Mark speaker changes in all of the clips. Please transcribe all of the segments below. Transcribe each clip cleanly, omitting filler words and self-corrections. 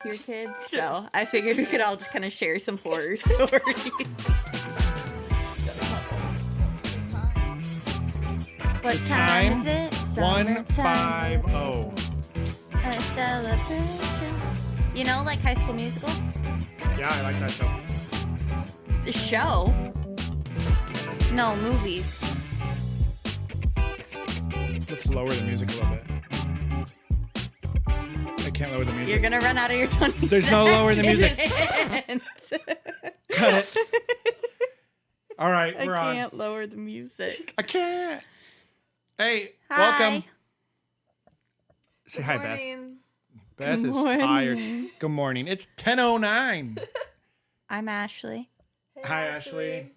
Speaker 1: your kids, so I figured we could all just kind of share some horror stories. What time is it?
Speaker 2: 1:50.
Speaker 1: A celebration. You know, like High School Musical?
Speaker 2: Yeah, I like that show.
Speaker 1: The show? No, movies.
Speaker 2: Let's lower the music a little bit. I can't lower the music.
Speaker 1: You're gonna run out of your 20
Speaker 2: There's no lower the music.
Speaker 1: seconds.
Speaker 2: Cut it. All right, we're on.
Speaker 1: I can't lower the music.
Speaker 2: I can't. Hey,
Speaker 1: Hi.
Speaker 2: welcome. Say hi,
Speaker 3: Good
Speaker 2: Beth.
Speaker 3: morning.
Speaker 2: Beth
Speaker 1: Good
Speaker 2: is
Speaker 1: morning.
Speaker 2: tired. Good morning. It's 10:09.
Speaker 1: I'm Ashley.
Speaker 3: Hey,
Speaker 2: Hi, Ashley.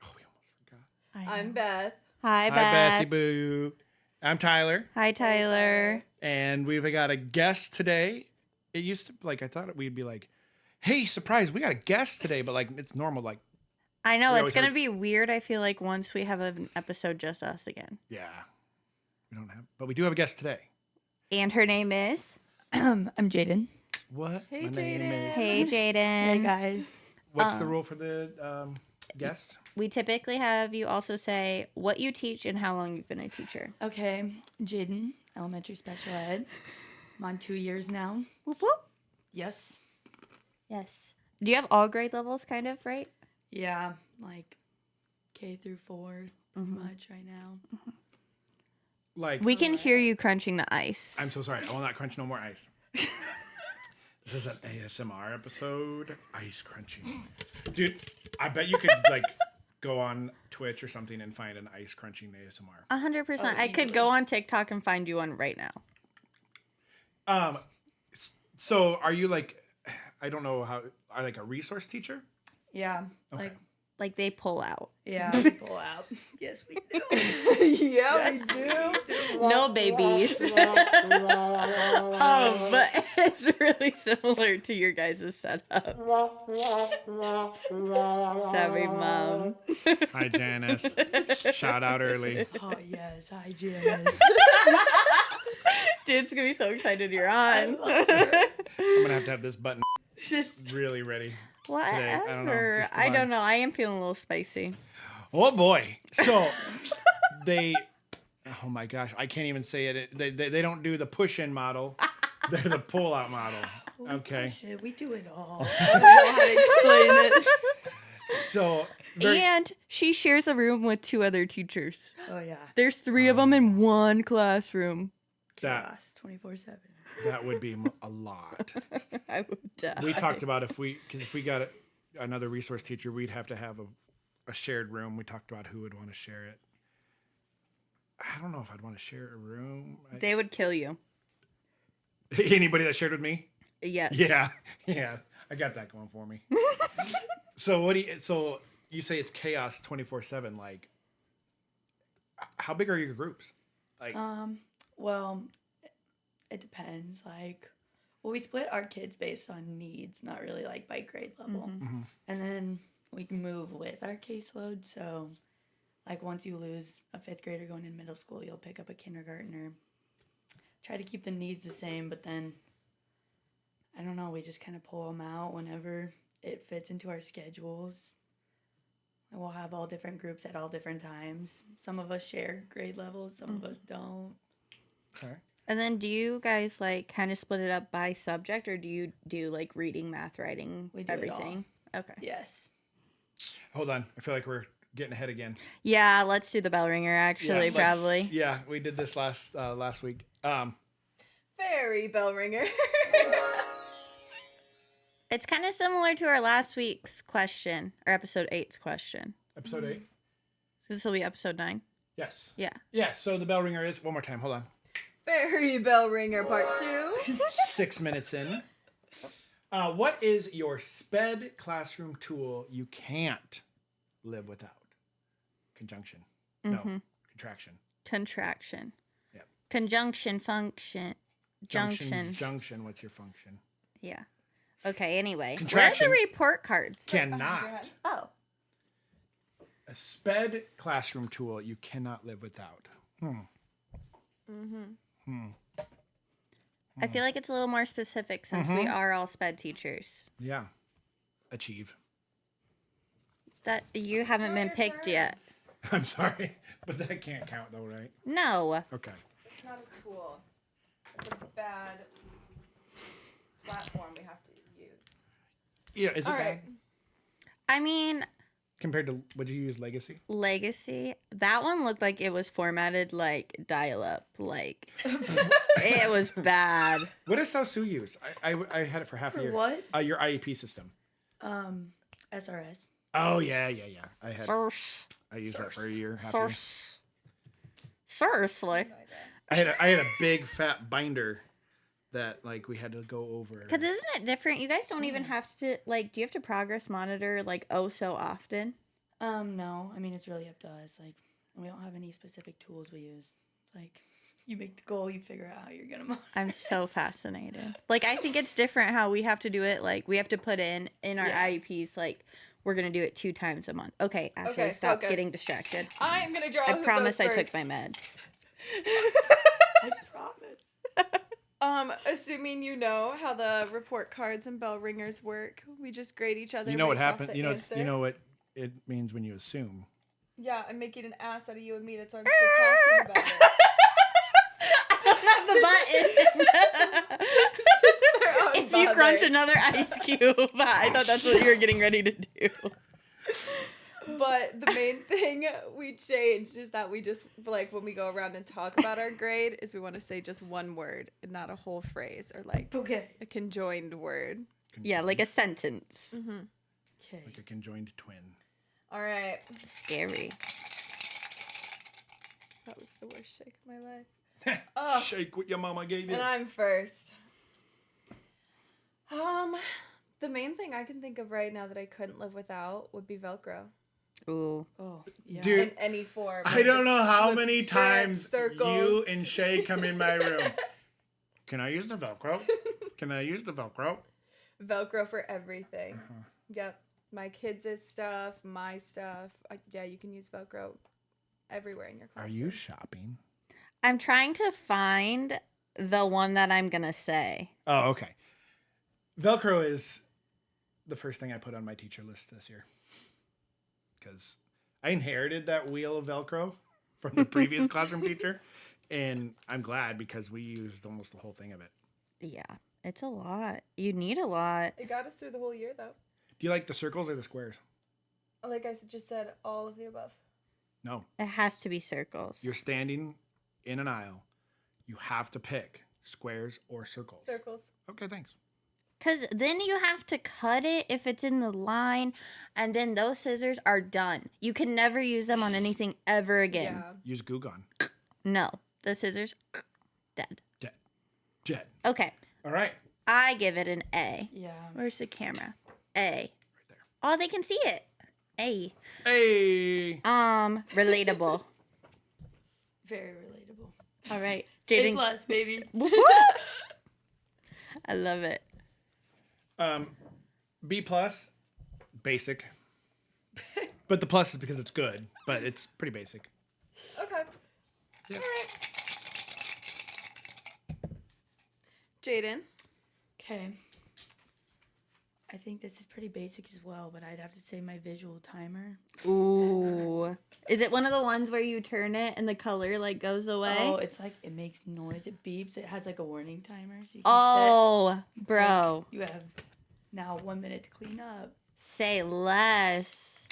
Speaker 2: Oh, we almost forgot.
Speaker 3: I'm Beth.
Speaker 1: Hi,
Speaker 2: Hi,
Speaker 1: Beth.
Speaker 2: Bethy Boo. I'm Tyler,
Speaker 1: Hi, Tyler.
Speaker 2: and we've got a guest today. It used to, like, I thought we'd be like, hey, surprise, we got a guest today, but, like, it's normal, like,
Speaker 1: I know,
Speaker 2: We
Speaker 1: it's
Speaker 2: always
Speaker 1: going to
Speaker 2: have-
Speaker 1: be weird, I feel like, once we have an episode just us again.
Speaker 2: yeah. We don't have, but we do have a guest today.
Speaker 1: And her name is?
Speaker 4: I'm Jaden.
Speaker 2: What?
Speaker 3: Hey,
Speaker 2: My name
Speaker 3: Jaden.
Speaker 2: is-
Speaker 1: Hey,
Speaker 4: Hey
Speaker 1: Jaden.
Speaker 4: guys.
Speaker 2: What's the rule for the guest?
Speaker 1: We typically have you also say what you teach and how long you've been a teacher.
Speaker 4: Okay, Jaden, elementary special ed. I'm on 2 years now.
Speaker 1: Whoop, whoop.
Speaker 4: Yes.
Speaker 1: Yes. Do you have all grade levels, kind of, right?
Speaker 4: Yeah, like K through 4, pretty much right now.
Speaker 2: Like,
Speaker 1: We can hear you crunching the ice.
Speaker 2: I'm so sorry. I will not crunch no more ice. This is an ASMR episode. Ice crunching. Dude, I bet you could, like, go on Twitch or something and find an ice crunching ASMR.
Speaker 1: 100%. I could go on TikTok and find you one right now.
Speaker 2: So are you, like, I don't know how, are like a resource teacher?
Speaker 4: Yeah,
Speaker 2: Okay.
Speaker 1: Like they pull out.
Speaker 4: yeah, we pull out. Yes, we do.
Speaker 3: Yeah, we do.
Speaker 1: No babies. But it's really similar to your guys' setup. Sorry, Mom.
Speaker 2: Hi, Janice. Shout out early.
Speaker 4: Oh, yes. Hi, Janice.
Speaker 1: Dude's gonna be so excited you're on.
Speaker 2: I'm going to have this button really ready.
Speaker 1: Whatever.
Speaker 2: just the
Speaker 1: I
Speaker 2: vibe.
Speaker 1: don't know. I am feeling a little spicy.
Speaker 2: Oh, boy. So they, oh, my gosh. I can't even say it. They don't do the push-in model. They're the pull-out model. Okay.
Speaker 4: Shit, we do it all. I don't know how to explain it.
Speaker 2: So, very-
Speaker 1: And she shares a room with 2 other teachers.
Speaker 4: Oh, yeah.
Speaker 1: There's 3 of them in one classroom.
Speaker 2: that
Speaker 4: Chaos 24/7.
Speaker 2: that would be a lot.
Speaker 1: I would die.
Speaker 2: We talked about if we got another resource teacher, we'd have to have a shared room. We talked about who would want to share it. I don't know if I'd want to share a room.
Speaker 1: They would kill you.
Speaker 2: Anybody that shared with me?
Speaker 1: Yes.
Speaker 2: Yeah, I got that going for me. So so you say it's chaos 24/7. Like, how big are your groups? Like,
Speaker 4: Well, it depends. Like, well, we split our kids based on needs, not really like by grade level. And then we can move with our caseload. So, like, once you lose a 5th grader going in middle school, you'll pick up a kindergartner. Try to keep the needs the same, but then, I don't know, we just kind of pull them out whenever it fits into our schedules. And we'll have all different groups at all different times. Some of us share grade levels, some of us don't.
Speaker 2: okay.
Speaker 1: And then do you guys like kind of split it up by subject, or do you do like reading, math, writing,
Speaker 4: We do it
Speaker 1: everything? Okay.
Speaker 4: Yes.
Speaker 2: Hold on. I feel like we're getting ahead again.
Speaker 1: Yeah, let's do the bell ringer actually,
Speaker 2: let's-
Speaker 1: probably.
Speaker 2: Yeah, we did this last week.
Speaker 3: Fairy bell ringer.
Speaker 1: It's kind of similar to our last week's question, or episode 8's question.
Speaker 2: Episode 8.
Speaker 1: This will be episode 9.
Speaker 2: Yes.
Speaker 1: Yeah.
Speaker 2: Yes. So the bell ringer is one more time. Hold on.
Speaker 3: Fairy bell ringer part 2.
Speaker 2: 6 minutes in. What is your SPED classroom tool you can't live without? Conjunction. No. Contraction.
Speaker 1: Contraction.
Speaker 2: Yep.
Speaker 1: Conjunction, function, junctions.
Speaker 2: Junction. What's your function?
Speaker 1: Yeah. Okay, anyway.
Speaker 2: Contraction.
Speaker 1: Where are the report cards?
Speaker 2: Cannot.
Speaker 1: Oh.
Speaker 2: A SPED classroom tool you cannot live without.
Speaker 1: I feel like it's a little more specific since we are all SPED teachers.
Speaker 2: Yeah. Achieve.
Speaker 1: That you haven't
Speaker 3: not
Speaker 1: been
Speaker 3: your
Speaker 1: picked
Speaker 3: turn.
Speaker 1: yet.
Speaker 2: I'm sorry, but that can't count though, right?
Speaker 1: No.
Speaker 2: Okay.
Speaker 3: It's not a tool. It's a bad platform we have to use.
Speaker 2: Yeah, is it
Speaker 3: All
Speaker 2: bad?
Speaker 3: right.
Speaker 1: I mean,
Speaker 2: Compared to, would you use Legacy?
Speaker 1: Legacy, that one looked like it was formatted like dial-up. Like, it was bad.
Speaker 2: What does Sosu use? I had it for half a
Speaker 4: For
Speaker 2: year.
Speaker 4: what?
Speaker 2: Your IEP system.
Speaker 4: SRS.
Speaker 2: Oh yeah. I
Speaker 1: Source.
Speaker 2: used that for a year. Half a year.
Speaker 1: Source. Seriously.
Speaker 2: I had a big fat binder that like we had to go over.
Speaker 1: Because isn't it different? You guys don't even have to, like, do you have to progress monitor, like, oh so often?
Speaker 4: No. I mean, it's really up to us. Like, we don't have any specific tools we use. It's like, you make the goal, you figure out how you're gonna monitor.
Speaker 1: I'm so fascinated. Like, I think it's different how we have to do it. Like, we have to put in our
Speaker 4: Yeah.
Speaker 1: IEPs, like, we're going to do it 2 times a month. Okay, actually,
Speaker 3: Okay,
Speaker 1: stop
Speaker 3: focus.
Speaker 1: getting distracted.
Speaker 3: I'm gonna draw.
Speaker 1: I
Speaker 3: who
Speaker 1: promise
Speaker 3: goes
Speaker 1: I took
Speaker 3: first.
Speaker 1: my meds.
Speaker 4: I promise.
Speaker 3: Assuming you know how the report cards and bell ringers work, we just grade each other.
Speaker 2: You know what
Speaker 3: based off
Speaker 2: happened?
Speaker 3: the
Speaker 2: You know
Speaker 3: answer.
Speaker 2: what it means when you assume.
Speaker 3: Yeah, I'm making an ass out of you and me. That's why I'm still talking about it.
Speaker 1: The button.
Speaker 3: They're
Speaker 1: If you crunch
Speaker 3: unbothered.
Speaker 1: another ice cube, I thought that's what you were getting ready to do.
Speaker 3: But the main thing we changed is that we just, like, when we go around and talk about our grade, is we want to say just one word and not a whole phrase or, like,
Speaker 4: Okay.
Speaker 3: a conjoined word.
Speaker 1: Yeah, like a sentence.
Speaker 4: Okay.
Speaker 2: Like a conjoined twin.
Speaker 3: All right.
Speaker 1: Scary.
Speaker 3: That was the worst shake of my life. Oh,
Speaker 2: Shake what your mama gave you.
Speaker 3: and I'm first. The main thing I can think of right now that I couldn't live without would be Velcro.
Speaker 1: Ooh.
Speaker 4: Oh, yeah.
Speaker 2: Dude,
Speaker 3: In any form.
Speaker 2: I don't
Speaker 3: Like
Speaker 2: know how
Speaker 3: with
Speaker 2: many
Speaker 3: strips,
Speaker 2: times
Speaker 3: circles.
Speaker 2: you and Shay come in my room. Can I use the Velcro? Can I use the Velcro?
Speaker 3: Velcro for everything. Yep. My kids' stuff, my stuff. Yeah, you can use Velcro everywhere in your
Speaker 2: Are
Speaker 3: classroom.
Speaker 2: you shopping?
Speaker 1: I'm trying to find the one that I'm going to say.
Speaker 2: Oh, okay. Velcro is the first thing I put on my teacher list this year. Because I inherited that wheel of Velcro from the previous classroom teacher. And I'm glad because we used almost the whole thing of it.
Speaker 1: Yeah, it's a lot. You need a lot.
Speaker 3: It got us through the whole year, though.
Speaker 2: Do you like the circles or the squares?
Speaker 3: Like I just said, all of the above.
Speaker 2: No.
Speaker 1: It has to be circles.
Speaker 2: You're standing in an aisle. You have to pick squares or circles.
Speaker 3: Circles.
Speaker 2: Okay, thanks.
Speaker 1: Because then you have to cut it if it's in the line, and then those scissors are done. You can never use them on anything ever again.
Speaker 3: Yeah.
Speaker 2: Use Goo Gone.
Speaker 1: No, the scissors, dead.
Speaker 2: Jet.
Speaker 1: Okay,
Speaker 2: All right.
Speaker 1: I give it an A.
Speaker 4: Yeah.
Speaker 1: Where's the camera? A.
Speaker 2: Right there.
Speaker 1: Oh, they can see it. A.
Speaker 2: Hey.
Speaker 1: Relatable.
Speaker 4: Very relatable.
Speaker 1: All right,
Speaker 4: A
Speaker 1: Jaden.
Speaker 4: plus, baby.
Speaker 1: I love it.
Speaker 2: B plus, basic. But the plus is because it's good, but it's pretty basic.
Speaker 3: Okay.
Speaker 2: Yeah.
Speaker 3: All right. Jaden.
Speaker 4: Okay. I think this is pretty basic as well, but I'd have to say my visual timer.
Speaker 1: Ooh. Is it one of the ones where you turn it and the color like goes away?
Speaker 4: Oh, it's like it makes noise. It beeps. It has like a warning timer, so you can
Speaker 1: Oh,
Speaker 4: set,
Speaker 1: bro.
Speaker 4: like, you have now 1 minute to clean up.
Speaker 1: Say less.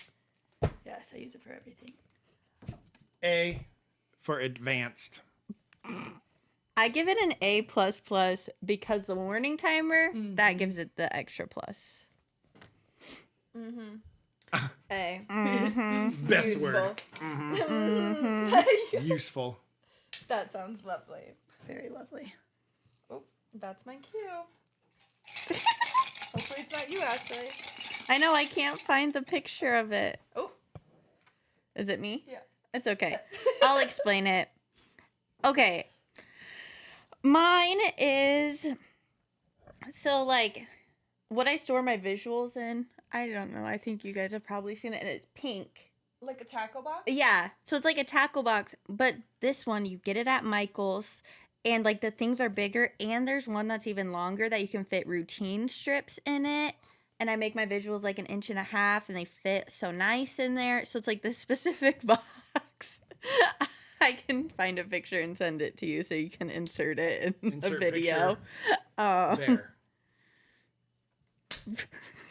Speaker 4: Yes, I use it for everything.
Speaker 2: A for advanced.
Speaker 1: I give it an A plus plus because the warning timer that gives it the extra plus.
Speaker 3: A.
Speaker 2: Best
Speaker 3: Useful.
Speaker 2: word. Useful.
Speaker 3: That sounds lovely.
Speaker 4: Very lovely.
Speaker 3: Oh, that's my cue. Hopefully it's not you, Ashley.
Speaker 1: I know I can't find the picture of it.
Speaker 3: Oh,
Speaker 1: Is it me?
Speaker 3: yeah.
Speaker 1: It's okay. I'll explain it. Okay. Mine is so like what I store my visuals in. I don't know. I think you guys have probably seen it, and it's pink.
Speaker 3: Like a tackle box?
Speaker 1: Yeah. So it's like a tackle box, but this one you get it at Michael's, and like the things are bigger, and there's one that's even longer that you can fit routine strips in it. And I make my visuals like 1.5 inches, and they fit so nice in there. So it's like this specific box. I can find a picture and send it to you so you can insert it in the video.
Speaker 2: There.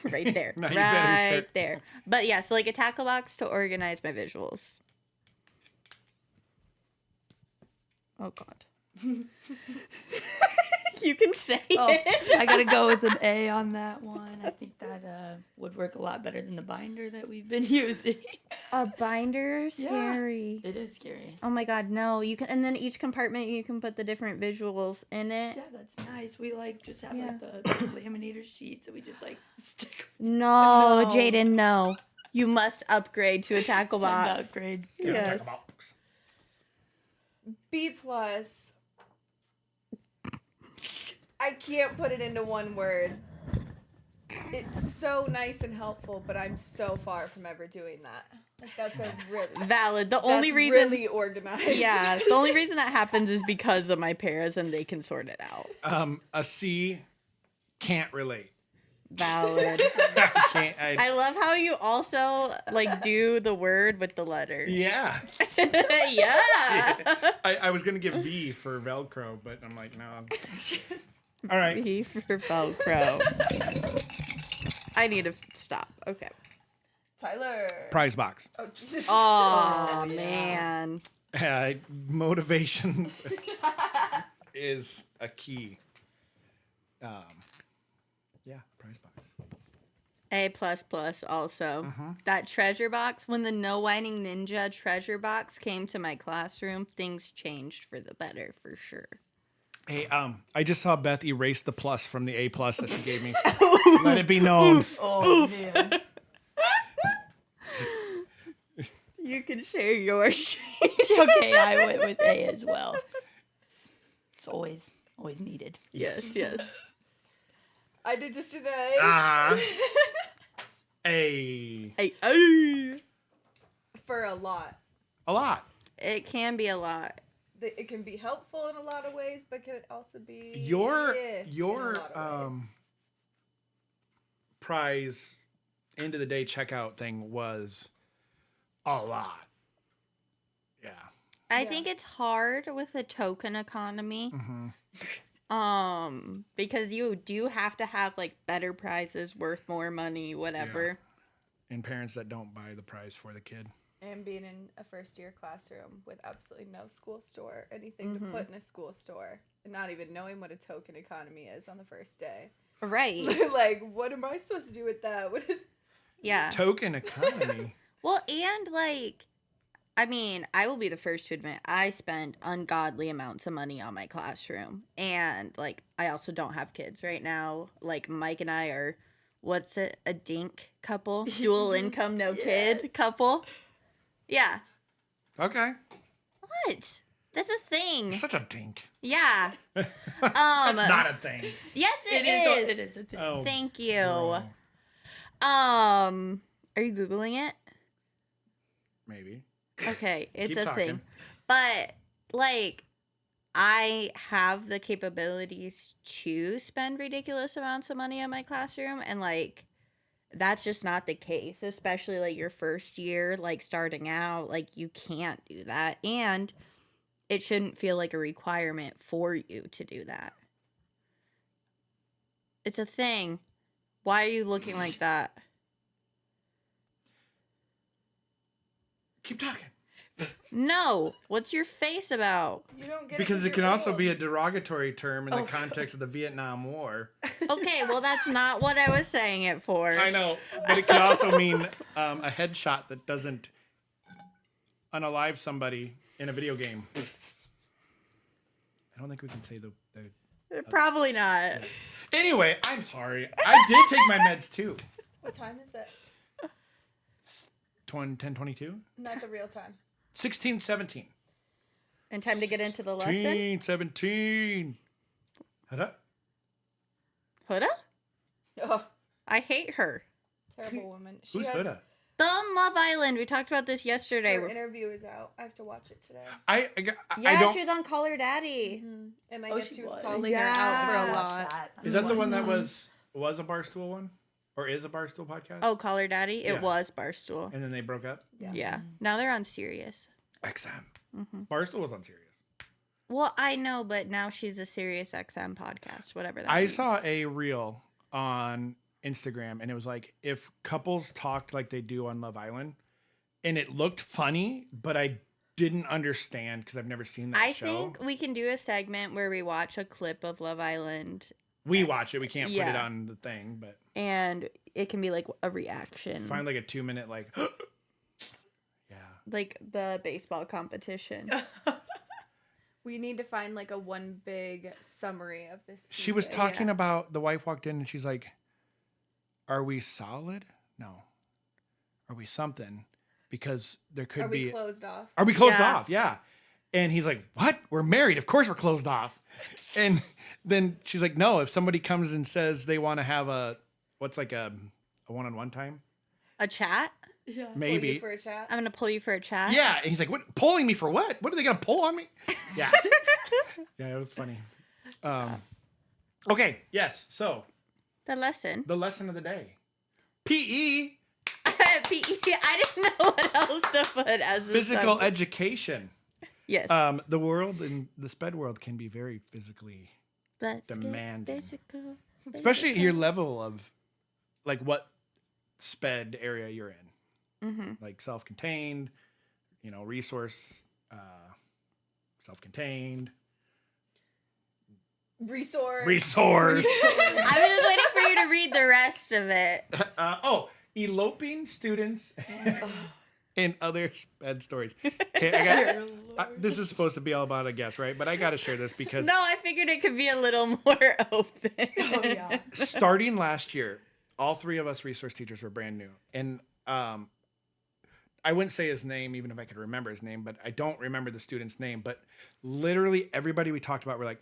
Speaker 1: Right there.
Speaker 2: Now you better
Speaker 1: Right
Speaker 2: insert-
Speaker 1: there. But yeah, so like a tackle box to organize my visuals. Oh, God. You can say
Speaker 4: Oh,
Speaker 1: it.
Speaker 4: I gotta go with an A on that one. I think that would work a lot better than the binder that we've been using.
Speaker 1: A binder? Scary.
Speaker 4: It is scary.
Speaker 1: Oh my God, no. You can, and then each compartment you can put the different visuals in it.
Speaker 4: Yeah, that's nice. We like just have
Speaker 1: Yeah.
Speaker 4: like the laminator sheets that we just like stick.
Speaker 1: No,
Speaker 3: No.
Speaker 1: Jaden, no. You must upgrade to a tackle
Speaker 4: Send
Speaker 1: box.
Speaker 4: upgrade.
Speaker 2: Get a
Speaker 1: Yes.
Speaker 2: tackle box.
Speaker 3: B+. I can't put it into one word. It's so nice and helpful, but I'm so far from ever doing that. Like, that's a really
Speaker 1: Valid. The only
Speaker 3: that's
Speaker 1: reason
Speaker 3: really organized.
Speaker 1: Yeah, the only reason that happens is because of my parents and they can sort it out.
Speaker 2: A C, can't relate.
Speaker 1: Valid.
Speaker 2: Can't.
Speaker 1: I love how you also like do the word with the letter.
Speaker 2: Yeah.
Speaker 1: Yeah.
Speaker 2: I was gonna give V for Velcro, but I'm like, no. All right.
Speaker 1: V for Velcro. I need to stop. Okay.
Speaker 3: Tyler.
Speaker 2: Prize box.
Speaker 3: Oh, Jesus.
Speaker 1: Oh,
Speaker 4: yeah.
Speaker 1: man.
Speaker 2: Motivation is a key. Yeah, prize box.
Speaker 1: A++ also. That treasure box, when the No Whining Ninja treasure box came to my classroom, things changed for the better for sure.
Speaker 2: Hey, I just saw Beth erase the plus from the A+ that she gave me. Let it be known.
Speaker 4: Oh man.
Speaker 1: You can share yours.
Speaker 4: Okay, I went with A as well. It's always needed.
Speaker 1: Yes, yes.
Speaker 3: I did just see that.
Speaker 2: Uh-huh. A
Speaker 3: For a lot.
Speaker 2: lot.
Speaker 1: It can be a lot.
Speaker 3: It can be helpful in a lot of ways, but can it also be
Speaker 2: Your
Speaker 3: in a lot of ways.
Speaker 2: prize end of the day checkout thing was a lot. Yeah.
Speaker 1: I
Speaker 3: Yeah.
Speaker 1: think it's hard with the token economy. Because you do have to have like better prizes worth more money, whatever.
Speaker 2: And parents that don't buy the prize for the kid.
Speaker 3: And being in a first year classroom with absolutely no school store, anything to put in a school store, and not even knowing what a token economy is on the first day.
Speaker 1: Right.
Speaker 3: Like, what am I supposed to do with that? What is...
Speaker 1: Yeah.
Speaker 2: Token economy.
Speaker 1: Well, and like, I mean, I will be the first to admit I spend ungodly amounts of money on my classroom. And like, I also don't have kids right now. Like, Mike and I are, what's it, a dink couple? Dual income, no kid couple? Yeah.
Speaker 2: Okay.
Speaker 1: What? That's a thing.
Speaker 2: You're such a dink.
Speaker 1: Yeah.
Speaker 2: That's not a thing.
Speaker 1: Yes,
Speaker 4: It
Speaker 1: is.
Speaker 4: is a thing.
Speaker 2: Oh.
Speaker 1: Thank you.
Speaker 2: wrong.
Speaker 1: Are you Googling it?
Speaker 2: Maybe.
Speaker 1: Okay, it's
Speaker 2: Keep
Speaker 1: a
Speaker 2: talking.
Speaker 1: thing. But like, I have the capabilities to spend ridiculous amounts of money on my classroom, and like, that's just not the case, especially like your first year, like starting out, like you can't do that. And it shouldn't feel like a requirement for you to do that. It's a thing. Why are you looking like that?
Speaker 2: Keep talking.
Speaker 1: No. What's your face about?
Speaker 3: You don't get
Speaker 2: Because
Speaker 3: it
Speaker 2: it can also be a
Speaker 3: old.
Speaker 2: derogatory term in the context of the Vietnam War.
Speaker 1: Okay, well, that's not what I was saying it for.
Speaker 2: I know, but it can also mean a headshot that doesn't unalive somebody in a video game. I don't think we can say the...
Speaker 1: Probably not.
Speaker 2: Anyway, I'm sorry. I did take my meds too.
Speaker 3: What time is it?
Speaker 2: 10:22?
Speaker 3: Not the real time.
Speaker 2: 16:17.
Speaker 1: And time to get into the lesson?
Speaker 2: 17. Huda?
Speaker 1: Huda?
Speaker 3: Oh,
Speaker 1: I hate her.
Speaker 3: terrible woman. She
Speaker 2: Who's
Speaker 3: has
Speaker 2: Huda?
Speaker 1: The Love Island. We talked about this yesterday.
Speaker 3: Her interview is out. I have to watch it today.
Speaker 2: I
Speaker 1: Yeah,
Speaker 2: don't.
Speaker 1: she was on Call Her Daddy.
Speaker 3: And I
Speaker 4: Oh,
Speaker 3: guess
Speaker 4: she
Speaker 3: she was
Speaker 4: was.
Speaker 3: calling
Speaker 1: Yeah.
Speaker 3: her out for
Speaker 1: I
Speaker 3: a
Speaker 4: watched
Speaker 3: lot.
Speaker 4: that.
Speaker 2: Is that the one that
Speaker 1: Mm-hmm.
Speaker 2: was a Barstool one, or is a Barstool podcast?
Speaker 1: Oh, Call Her Daddy. It
Speaker 2: Yeah.
Speaker 1: was Barstool.
Speaker 2: And then they broke up.
Speaker 1: Yeah. Now they're on Sirius.
Speaker 2: XM.
Speaker 1: Mm-hmm.
Speaker 2: Barstool was on Sirius.
Speaker 1: Well, I know, but now she's a Sirius XM podcast, whatever that
Speaker 2: I
Speaker 1: means.
Speaker 2: saw a reel on Instagram, and it was like if couples talked like they do on Love Island, and it looked funny, but I didn't understand because I've never seen that
Speaker 1: I
Speaker 2: show.
Speaker 1: think we can do a segment where we watch a clip of Love Island
Speaker 2: We watch it. We can't put it
Speaker 1: Yeah.
Speaker 2: on the thing, but
Speaker 1: and it can be like a reaction.
Speaker 2: find like a 2-minute like. Yeah.
Speaker 1: Like the baseball competition.
Speaker 3: We need to find like a one big summary of this.
Speaker 2: She was
Speaker 3: season.
Speaker 2: talking about the wife walked in and she's like, "Are we solid? No. Are we something? Because there could
Speaker 3: Are
Speaker 2: be.
Speaker 3: we closed off?
Speaker 2: Are we closed
Speaker 1: Yeah.
Speaker 2: off? Yeah." And he's like, "What? We're married. Of course we're closed off." And then she's like, "No. If somebody comes and says they want to have a one-on-one time,
Speaker 1: A chat?
Speaker 4: Yeah.
Speaker 3: Pull
Speaker 2: maybe."
Speaker 3: you for a chat.
Speaker 1: I'm going to pull you for a chat.
Speaker 2: Yeah. And he's like, "What? Pulling me for what? What are they gonna pull on me?" Yeah. Yeah, it was funny. Okay. Yes. So
Speaker 1: The lesson.
Speaker 2: the lesson of the day: PE.
Speaker 1: PE. I didn't know what else to put as a
Speaker 2: Physical
Speaker 1: subject.
Speaker 2: education.
Speaker 1: Yes.
Speaker 2: The world and the SPED world can be very physically,
Speaker 1: Let's get
Speaker 2: demanding.
Speaker 1: physical.
Speaker 2: especially
Speaker 1: physical.
Speaker 2: your level of, like, what SPED area you're in.
Speaker 1: Mm-hmm.
Speaker 2: Like self-contained, resource, self-contained,
Speaker 3: Resource.
Speaker 2: resource.
Speaker 1: I was just waiting for you to read the rest of it.
Speaker 2: Eloping students and other SPED stories. Okay, this is supposed to be all about a guess, right? But I got to share this because
Speaker 1: No, I figured it could be a little more open.
Speaker 4: Oh yeah.
Speaker 2: starting last year, all three of us resource teachers were brand new. And I wouldn't say his name, even if I could remember his name, but I don't remember the student's name. But literally everybody we talked about were like,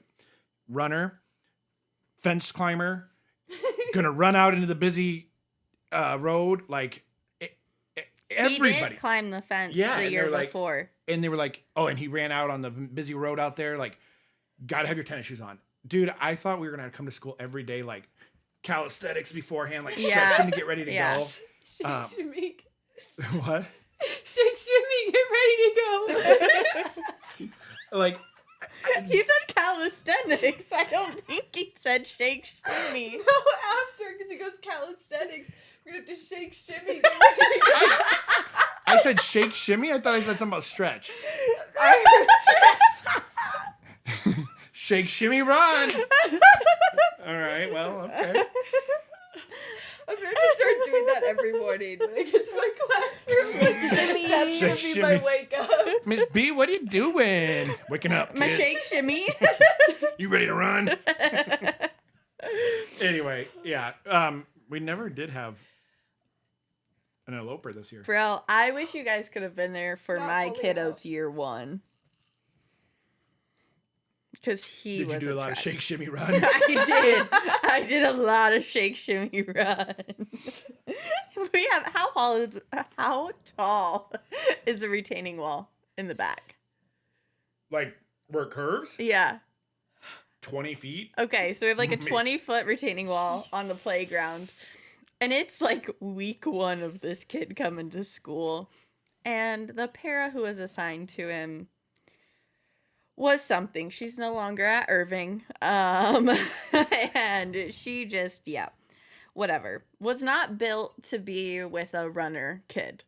Speaker 2: runner, fence climber, gonna run out into the busy road. Like,
Speaker 1: He
Speaker 2: everybody.
Speaker 1: did climb the fence
Speaker 2: Yeah,
Speaker 1: the
Speaker 2: and
Speaker 1: year
Speaker 2: they're like-
Speaker 1: before.
Speaker 2: And they were like, oh, and he ran out on the busy road out there. Like, gotta have your tennis shoes on. Dude, I thought we were gonna come to school every day, like, calisthenics beforehand, like
Speaker 1: Yeah.
Speaker 2: stretching to get ready to
Speaker 1: Yeah.
Speaker 2: go.
Speaker 3: Shake, shimmy.
Speaker 2: What?
Speaker 3: Shake, shimmy. Get ready to go.
Speaker 2: Like,
Speaker 1: He said calisthenics. I don't think he said shake shimmy.
Speaker 3: No, after, because he goes calisthenics. We're going to have to shake, shimmy. Get ready to go.
Speaker 2: I said shake shimmy. I thought I said something about stretch. Shake shimmy run. All right. Well, okay.
Speaker 3: I'm going to start doing that every morning when I get to my classroom.
Speaker 1: Shimmy.
Speaker 3: That's going to
Speaker 2: Shake,
Speaker 3: be my
Speaker 2: shimmy.
Speaker 3: wake up.
Speaker 2: Miss B, what are you doing? Waking up,
Speaker 1: My
Speaker 2: kids.
Speaker 1: shake shimmy.
Speaker 2: You ready to run? Anyway, yeah. We never did have an eloper this year.
Speaker 1: Bro, I wish you guys could have been there for
Speaker 3: Not
Speaker 1: my
Speaker 3: fully
Speaker 1: kiddo's
Speaker 3: out.
Speaker 1: year one. Because he
Speaker 2: Did you
Speaker 1: was
Speaker 2: do a lot of
Speaker 1: trash-
Speaker 2: shake shimmy run?
Speaker 1: I did a lot of shake shimmy run. We have how tall is the retaining wall in the back?
Speaker 2: Like where it curves?
Speaker 1: Yeah.
Speaker 2: 20 feet?
Speaker 1: Okay, so we have like a
Speaker 2: Me-
Speaker 1: 20-foot retaining wall on the playground. And it's like week one of this kid coming to school. And the para who was assigned to him was something. She's no longer at Irving. And she just, whatever. Was not built to be with a runner kid.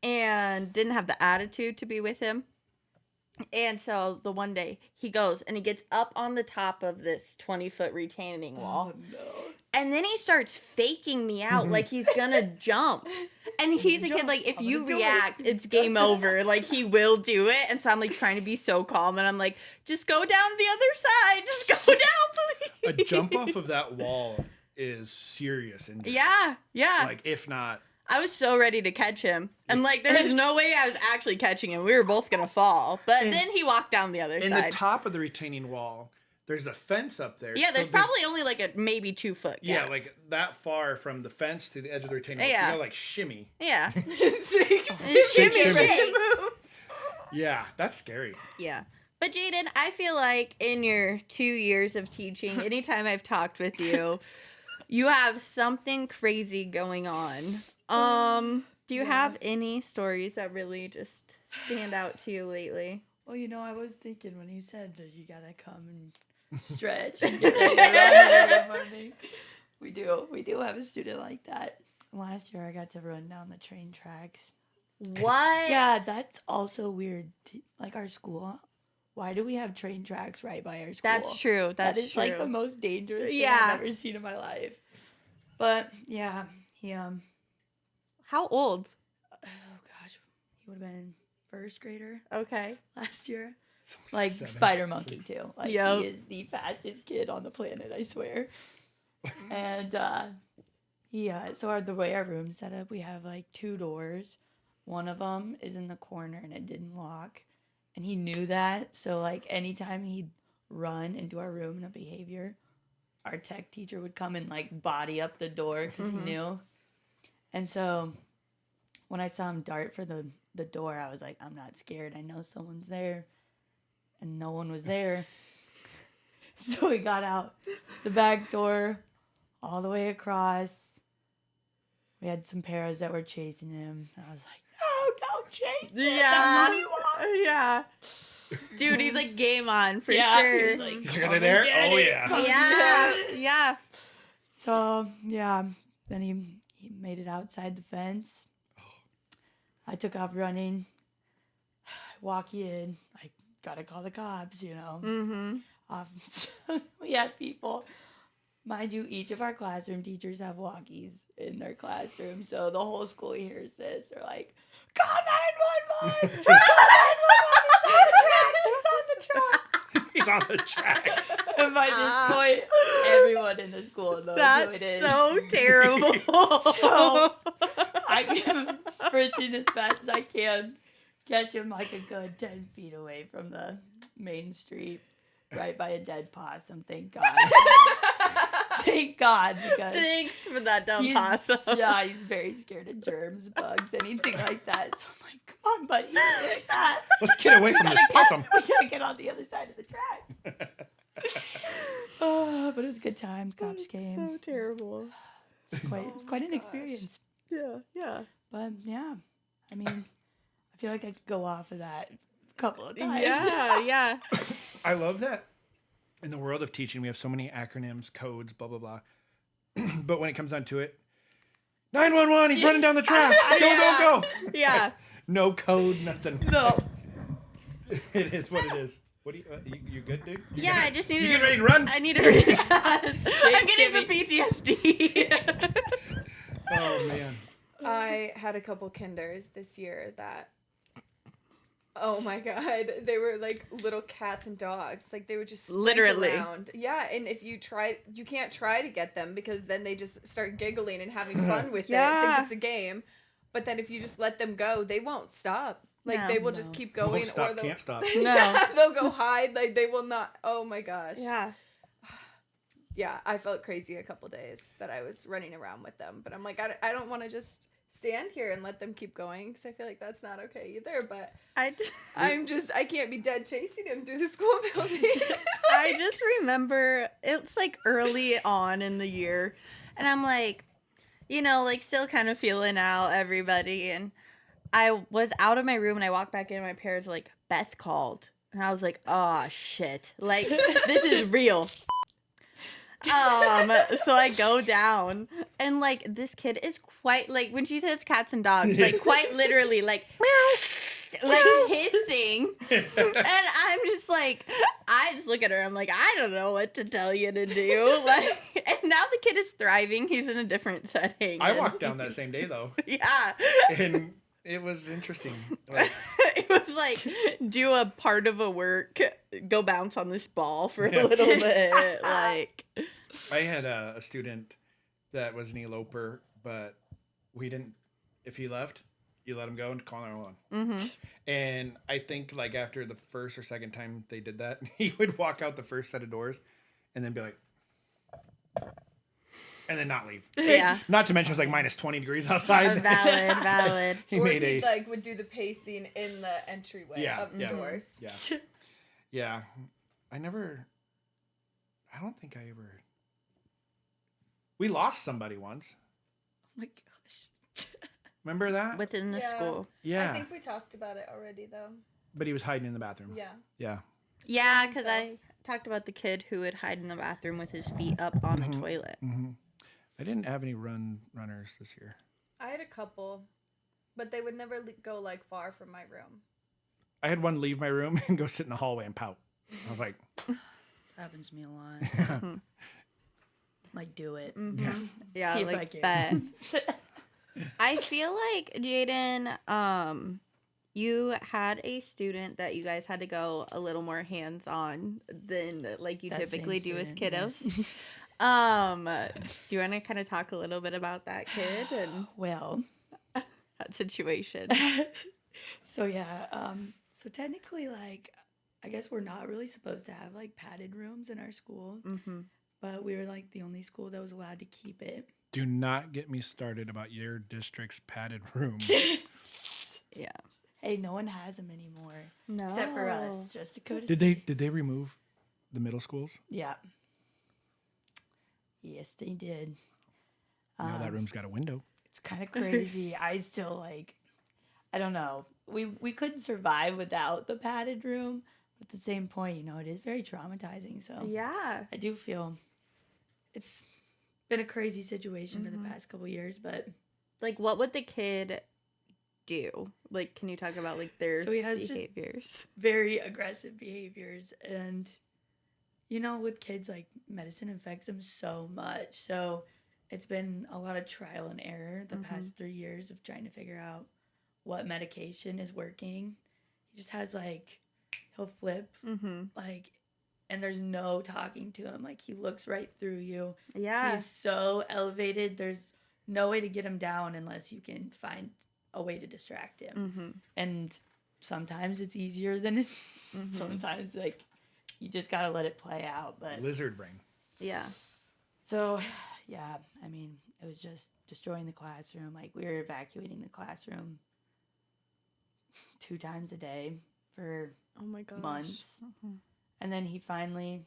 Speaker 1: And didn't have the attitude to be with him. And so the one day he goes and he gets up on the top of this 20-foot retaining wall.
Speaker 4: Oh no.
Speaker 1: And then he starts faking me out like he's gonna jump. And he's a kid, like, if
Speaker 4: I'm
Speaker 1: you
Speaker 4: gonna do
Speaker 1: react,
Speaker 4: it.
Speaker 1: it's game over. Like, he will do it. And so I'm, like, trying to be so calm. And I'm like, just go down the other side. Just go down,
Speaker 2: A
Speaker 1: please.
Speaker 2: jump off of that wall is serious. And
Speaker 1: Yeah, yeah.
Speaker 2: like, if not,
Speaker 1: I was so ready to catch him. And, like, there's no way I was actually catching him. We were both gonna fall. But then he walked down the other
Speaker 2: in
Speaker 1: side.
Speaker 2: the top of the retaining wall, there's a fence up there.
Speaker 1: Yeah,
Speaker 2: so
Speaker 1: there's probably only like a maybe 2 foot
Speaker 2: yeah,
Speaker 1: gap.
Speaker 2: like that far from the fence to the edge of the retaining wall.
Speaker 1: Yeah.
Speaker 2: So you gotta like shimmy.
Speaker 1: Yeah.
Speaker 3: Shake,
Speaker 2: Shake, shimmy.
Speaker 3: move.
Speaker 2: Yeah, that's scary.
Speaker 1: Yeah. But Jaden, I feel like in your 2 years of teaching, anytime I've talked with you, you have something crazy going on. Do you have any stories that really just stand out to you lately?
Speaker 4: Well, I was thinking when you said that you gotta come and stretch and get ready to run in the morning. We do have a student like that. Last year I got to run down the train tracks.
Speaker 1: What?
Speaker 4: Yeah, that's also weird. Like our school, why do we have train tracks right by our school?
Speaker 1: That's true.
Speaker 4: That is like the most dangerous thing I've ever seen in my life. But yeah, he
Speaker 1: How old?
Speaker 4: oh gosh, he would have been first grader
Speaker 1: Okay.
Speaker 4: last year. Like
Speaker 2: 7,
Speaker 4: Spider Monkey
Speaker 2: 6.
Speaker 4: too. Like
Speaker 1: Yep.
Speaker 4: he is the fastest kid on the planet, I swear. And so the way our room's set up, we have like 2 doors. One of them is in the corner and it didn't lock. And he knew that. So like anytime he'd run into our room in a behavior, our tech teacher would come and like body up the door because he knew. And so when I saw him dart for the door, I was like, I'm not scared. I know someone's there. And no one was there. So he got out the back door all the way across. We had some paras that were chasing him. I was like, no, don't chase him. That's all you want.
Speaker 1: Yeah. Dude, he's like game on for
Speaker 4: Yeah,
Speaker 1: sure.
Speaker 4: he's like,
Speaker 2: He's
Speaker 4: "Come
Speaker 2: gonna
Speaker 4: and
Speaker 2: there?
Speaker 4: get
Speaker 2: Oh,
Speaker 4: it.
Speaker 2: yeah.
Speaker 4: Come
Speaker 1: Yeah.
Speaker 4: get it."
Speaker 1: Yeah.
Speaker 4: So, yeah, then he made it outside the fence. I took off running. Walk in. I gotta call the cops,
Speaker 1: Mm-hmm.
Speaker 4: We had people. Mind you, each of our classroom teachers have walkies in their classroom, so the whole school hears this. They're like, call 911! Call 911! He's on the tracks!
Speaker 2: He's on the tracks.
Speaker 4: And by this point, everyone in the school knows who it
Speaker 1: That's
Speaker 4: is.
Speaker 1: so terrible.
Speaker 4: So I am sprinting as fast as I can, catch him like a good 10 feet away from the main street, right by a dead possum. Thank God. Thank God, because
Speaker 1: Thanks for that dumb
Speaker 4: he's,
Speaker 1: possum.
Speaker 4: yeah, he's very scared of germs, bugs, anything like that. So I'm like, come on, buddy, like that.
Speaker 2: Let's get away from this possum.
Speaker 4: We gotta get on the other side of the track. But it was a good time. Cops came.
Speaker 1: So terrible.
Speaker 4: It's quite an experience.
Speaker 1: Yeah, yeah.
Speaker 4: But yeah, I mean, I feel like I could go off of that a couple of times.
Speaker 1: Yeah, yeah.
Speaker 2: I love that in the world of teaching, we have so many acronyms, codes, blah, blah, blah. But when it comes down to it, 911, he's running down the tracks. Go.
Speaker 1: Yeah.
Speaker 2: No code, nothing.
Speaker 4: No.
Speaker 2: It is what it is. What do you good, dude?
Speaker 1: Yeah, I just need
Speaker 2: You
Speaker 1: to.
Speaker 2: get ready to run?
Speaker 1: I need to recess. I'm getting some PTSD.
Speaker 2: Oh, man.
Speaker 3: I had a couple kinders this year that, oh my god, they were like little cats and dogs. Like they would just sprint
Speaker 1: Literally.
Speaker 3: around. Yeah, and if you can't try to get them because then they just start giggling and having fun with it.
Speaker 1: Yeah.
Speaker 3: Think it's a game. But then if you just let them go, they won't stop. Like
Speaker 1: No.
Speaker 3: they will just keep going,
Speaker 2: Won't stop,
Speaker 3: or they'll,
Speaker 2: can't stop.
Speaker 3: yeah, they'll go hide. Like they will not. Oh my gosh.
Speaker 1: Yeah.
Speaker 3: Yeah, I felt crazy a couple days that I was running around with them. But I'm like, I don't want to just stand here and let them keep going because I feel like that's not okay either. But I can't be dead chasing him through the school building.
Speaker 1: I just remember it's like early on in the year, and I'm like, like still kind of feeling out everybody. And I was out of my room and I walked back in, and my parents were like, Beth called. And I was like, oh shit. Like, this is real. So I go down, and like this kid is quite like when she says cats and dogs, like quite literally like meow, like hissing, and I'm just like, I just look at her, I'm like, I don't know what to tell you to do, like, and now the kid is thriving, he's in a different setting.
Speaker 2: I walked down that same day, though.
Speaker 1: Yeah.
Speaker 2: And it was interesting. Like,
Speaker 1: It was like, do a part of a work, go bounce on this ball for a little bit, like.
Speaker 2: I had a student that was an eloper, but we didn't, if he left, you let them go and call 911.
Speaker 1: Mm-hmm.
Speaker 2: And I think like after the first or second time they did that, he would walk out the first set of doors and then be like, and then not leave.
Speaker 1: Yeah.
Speaker 2: Not to mention it's like minus 20 degrees outside.
Speaker 1: Valid.
Speaker 2: He
Speaker 3: or
Speaker 2: made
Speaker 3: he
Speaker 2: a
Speaker 3: like would do the pacing in the entryway of the doors.
Speaker 2: Yeah. Yeah. I don't think I ever. We lost somebody once.
Speaker 4: Oh my gosh.
Speaker 2: Remember that?
Speaker 1: Within the school.
Speaker 2: Yeah.
Speaker 3: I think we talked about it already though.
Speaker 2: But he was hiding in the bathroom.
Speaker 3: Yeah.
Speaker 2: Yeah.
Speaker 1: Yeah, because I talked about the kid who would hide in the bathroom with his feet up on the toilet.
Speaker 2: Mm-hmm. I didn't have any runners this year.
Speaker 3: I had a couple, but they would never go like far from my room.
Speaker 2: I had one leave my room and go sit in the hallway and pout. I was like,
Speaker 4: Happens to me a lot. Like, do it.
Speaker 1: Mm-hmm. Yeah,
Speaker 4: See if
Speaker 1: like
Speaker 4: I can.
Speaker 1: that. I feel like, Jaden, you had a student that you guys had to go a little more hands-on than like you
Speaker 4: That
Speaker 1: typically
Speaker 4: same
Speaker 1: do with
Speaker 4: student,
Speaker 1: kiddos.
Speaker 4: yes.
Speaker 1: Do you want to kind of talk a little bit about that kid and
Speaker 4: Well,
Speaker 1: that situation?
Speaker 4: so yeah, so technically, like, I guess we're not really supposed to have like padded rooms in our school, but we were like the only school that was allowed to keep it.
Speaker 2: do not get me started about your district's padded room.
Speaker 1: Yeah.
Speaker 4: Hey, no one has them anymore.
Speaker 1: No.
Speaker 4: Except for us, just a courtesy.
Speaker 2: Did they remove the middle schools?
Speaker 4: Yeah. Yes, they did.
Speaker 2: Now that room's got a window.
Speaker 4: It's kind of crazy. I still like, I don't know. We couldn't survive without the padded room. But at the same point, you know, it is very traumatizing. So
Speaker 1: Yeah.
Speaker 4: I do feel it's been a crazy situation for the past couple years. But
Speaker 1: Like, what would the kid do? Like, can you talk about like their
Speaker 4: So he has just-
Speaker 1: behaviors?
Speaker 4: very aggressive behaviors. And, you know, with kids, like, medicine infects them so much. So it's been a lot of trial and error the past 3 years of trying to figure out what medication is working. He just has, like, he'll flip, like, and there's no talking to him. Like, he looks right through you.
Speaker 1: Yeah.
Speaker 4: He's so elevated. There's no way to get him down unless you can find a way to distract him. And sometimes it's easier than sometimes, like, you just gotta let it play out. But
Speaker 2: Lizard brain.
Speaker 1: Yeah.
Speaker 4: so, yeah, I mean, it was just destroying the classroom. Like, we were evacuating the classroom 2 times a day for
Speaker 1: Oh my gosh.
Speaker 4: months. And then he finally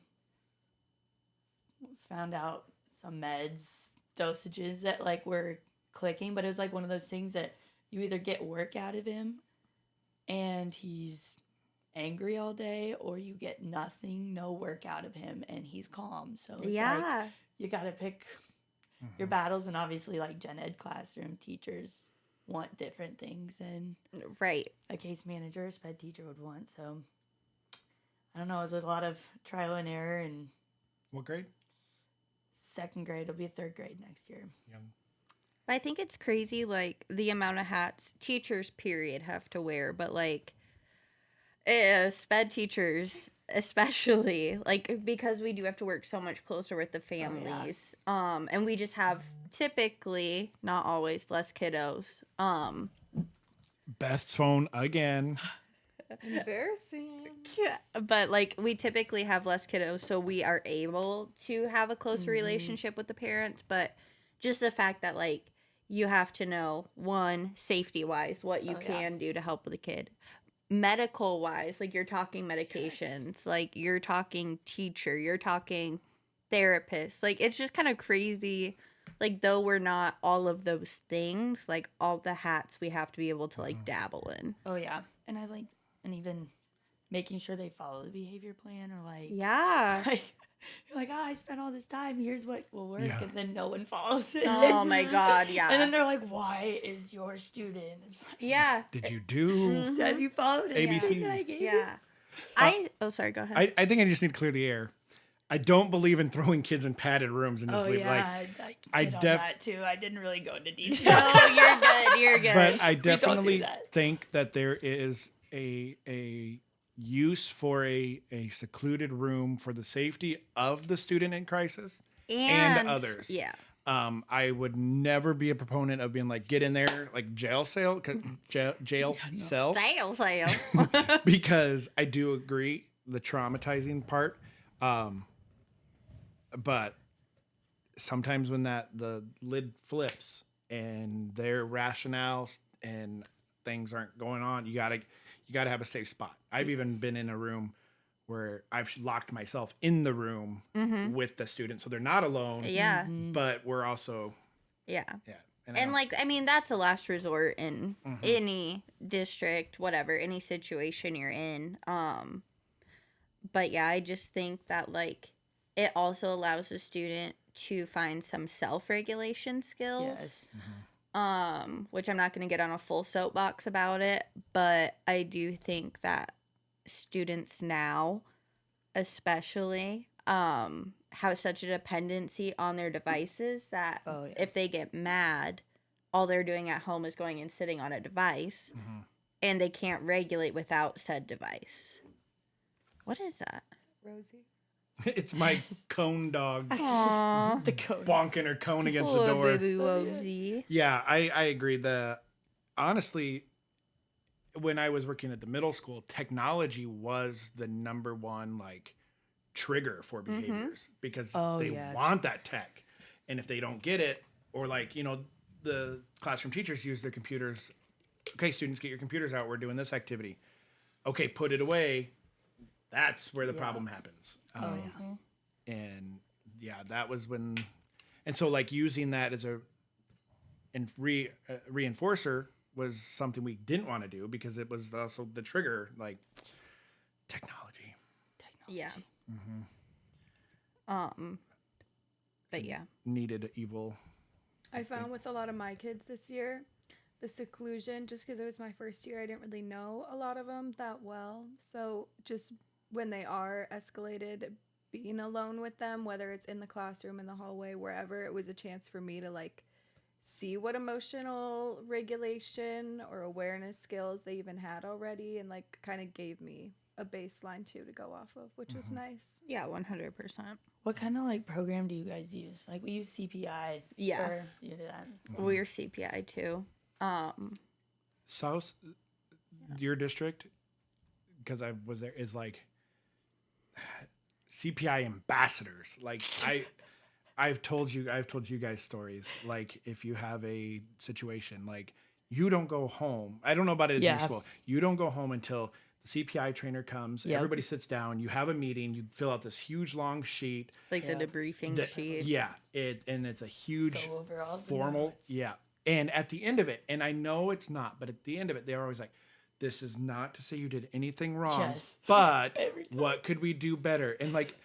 Speaker 4: found out some meds dosages that like were clicking, but it was like one of those things that you either get work out of him and he's angry all day, or you get nothing, no work out of him and he's calm. So it's like you gotta pick your battles. And obviously, like, gen ed classroom teachers want different things than
Speaker 1: Right.
Speaker 4: a case manager, a SPED teacher would want. So I don't know, it was a lot of trial and error. And
Speaker 2: What grade?
Speaker 4: 2nd grade, it'll be 3rd grade next year.
Speaker 2: Young.
Speaker 1: I think it's crazy, like, the amount of hats teachers, period, have to wear. But, like, SPED teachers, especially, like, because we do have to work so much closer with the families. And we just have typically, not always, less kiddos.
Speaker 2: Beth's phone again.
Speaker 3: Embarrassing.
Speaker 1: But, like, we typically have less kiddos, so we are able to have a closer relationship with the parents. But just the fact that, like, you have to know, one, safety-wise, what you can do to help with the kid. Medical-wise, like, you're talking medications. Like, you're talking teacher. You're talking therapist. Like, it's just kind of crazy. Like, though we're not all of those things, like, all the hats we have to be able to, like, dabble in.
Speaker 4: Oh, yeah. And I like, and even making sure they follow the behavior plan, or like,
Speaker 1: Yeah.
Speaker 4: like you're like, I spent all this time, here's what will work.
Speaker 2: Yeah.
Speaker 4: And then no one follows it.
Speaker 1: Oh, my God, yeah.
Speaker 4: And then they're like, why is your student? It's like,
Speaker 1: Yeah.
Speaker 2: Did you do?
Speaker 4: have you followed everything
Speaker 2: ABC?
Speaker 4: that I gave you?
Speaker 1: Yeah. Sorry, go ahead.
Speaker 2: I think I just need to clear the air. I don't believe in throwing kids in padded rooms and just
Speaker 4: Oh,
Speaker 2: leave.
Speaker 4: yeah.
Speaker 2: Like,
Speaker 4: I
Speaker 2: I
Speaker 4: get on
Speaker 2: def-
Speaker 4: that too. I didn't really go into detail.
Speaker 1: No, you're good. You're good.
Speaker 2: but I
Speaker 4: don't do
Speaker 2: definitely
Speaker 4: that.
Speaker 2: think that there is a use for a secluded room for the safety of the student in crisis and others.
Speaker 1: Yeah.
Speaker 2: I would never be a proponent of being like, get in there, like jail cell, jail cell,
Speaker 1: Sale, sale.
Speaker 2: because I do agree the traumatizing part. But sometimes when the lid flips and their rationales and things aren't going on, you gotta have a safe spot. I've even been in a room where I've locked myself in the room with the students, so they're not alone.
Speaker 1: Yeah.
Speaker 2: But we're also
Speaker 1: Yeah.
Speaker 2: And
Speaker 1: like, I mean, that's a last resort in any district, whatever, any situation you're in. But yeah, I just think that like it also allows the student to find some self-regulation skills.
Speaker 4: Yes.
Speaker 1: Which I'm not going to get on a full soapbox about it, but I do think that students now, especially, have such a dependency on their devices that if they get mad, all they're doing at home is going and sitting on a device, and they can't regulate without said device. What is that?
Speaker 3: Rosie.
Speaker 2: it's my cone dog
Speaker 1: Aww.
Speaker 4: The code.
Speaker 2: bonking her cone against the
Speaker 1: Poor
Speaker 2: door.
Speaker 1: baby Wozy.
Speaker 2: Yeah, I agree. Honestly, when I was working at the middle school, technology was the number one like trigger for behaviors because they want that tech, and if they don't get it, or like the classroom teachers use their computers. Okay, students, get your computers out. We're doing this activity. Okay, put it away. That's where the problem happens. And yeah, that was when, and so like using that as a reinforcer was something we didn't want to do because it was also the trigger, like technology.
Speaker 1: Yeah. But yeah.
Speaker 2: Needed evil.
Speaker 3: I found with a lot of my kids this year, the seclusion, just because it was my first year, I didn't really know a lot of them that well. So just when they are escalated, being alone with them, whether it's in the classroom, in the hallway, wherever, it was a chance for me to like see what emotional regulation or awareness skills they even had already, and like kind of gave me a baseline too to go off of, which was nice.
Speaker 1: Yeah, 100%.
Speaker 4: What kind of like program do you guys use? Like we use CPI.
Speaker 1: Yeah.
Speaker 4: Or you do that.
Speaker 1: We're CPI too.
Speaker 2: South, your district, because I was there, is like CPI ambassadors. Like I've told you guys stories. Like if you have a situation, like you don't go home. I don't know about it in your school. You don't go home until the CPI trainer comes.
Speaker 4: Yep.
Speaker 2: Everybody sits down. You have a meeting. You fill out this huge long sheet.
Speaker 1: Like the debriefing sheet.
Speaker 2: Yeah, and it's a huge
Speaker 4: Go over all the
Speaker 2: formal.
Speaker 4: notes.
Speaker 2: Yeah, and at the end of it, and I know it's not, but at the end of it, they're always like, "This is not to say you did anything wrong,
Speaker 4: Yes.
Speaker 2: but what could we do better?" And like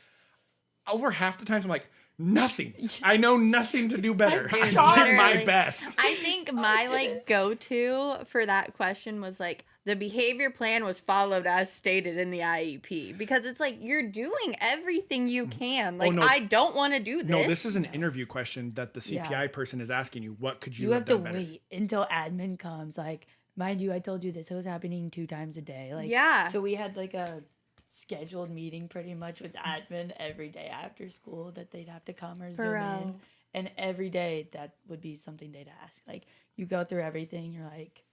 Speaker 2: over half the times, I'm like, nothing. I know nothing to do better. I did my
Speaker 1: Literally.
Speaker 2: best.
Speaker 1: I think my like go-to for that question was like the behavior plan was followed as stated in the IEP, because it's like you're doing everything you can. Like
Speaker 2: no.
Speaker 1: I don't want to do this.
Speaker 2: No, this is an interview question that the CPI person is asking you. What could you have
Speaker 4: have to
Speaker 2: done better?
Speaker 4: wait until admin comes. Like, mind you, I told you this. It was happening 2 times a day. Like,
Speaker 1: Yeah.
Speaker 4: So we had like a scheduled meeting pretty much with admin every day after school that they'd have to come or Zoom in. And every day that would be something they'd ask. Like, you go through everything. You're like,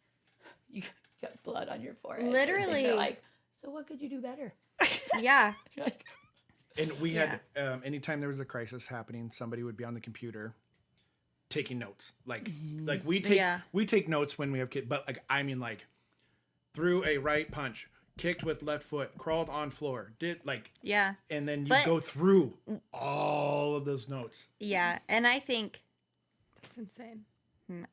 Speaker 4: you got blood on your forehead.
Speaker 1: Literally.
Speaker 4: They're like, so what could you do better?
Speaker 1: Yeah.
Speaker 4: You're like,
Speaker 2: And we had, anytime there was a crisis happening, somebody would be on the computer taking notes. Like we take notes when we have kids, but like, I mean, like threw a right punch, kicked with left foot, crawled on floor, did like, and then you go through all of those notes.
Speaker 1: Yeah. And I think,
Speaker 3: It's insane.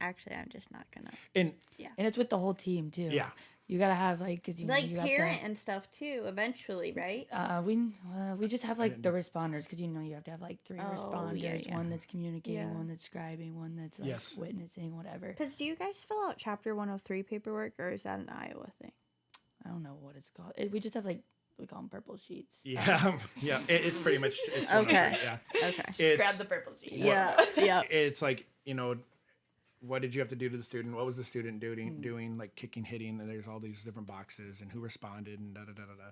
Speaker 1: actually, I'm just not gonna.
Speaker 2: And
Speaker 4: it's with the whole team too.
Speaker 2: Yeah.
Speaker 4: You gotta have like, cause you
Speaker 1: Like
Speaker 4: you
Speaker 1: parent and stuff too, eventually, right?
Speaker 4: we just have like the responders, because you have to have like 3 responders,
Speaker 1: yeah.
Speaker 4: one that's communicating, one that's scribing, one that's like witnessing, whatever.
Speaker 1: Because do you guys fill out Chapter 103 paperwork, or is that an Iowa thing?
Speaker 4: I don't know what it's called. We just have like, we call them purple sheets.
Speaker 2: yeah, it's pretty much
Speaker 1: Okay.
Speaker 2: Yeah.
Speaker 1: Okay.
Speaker 2: It's,
Speaker 4: Grab the purple sheet.
Speaker 1: Yeah. Yeah.
Speaker 2: It's like, what did you have to do to the student? What was the student doing? Like kicking, hitting, and there's all these different boxes and who responded and da da da da da.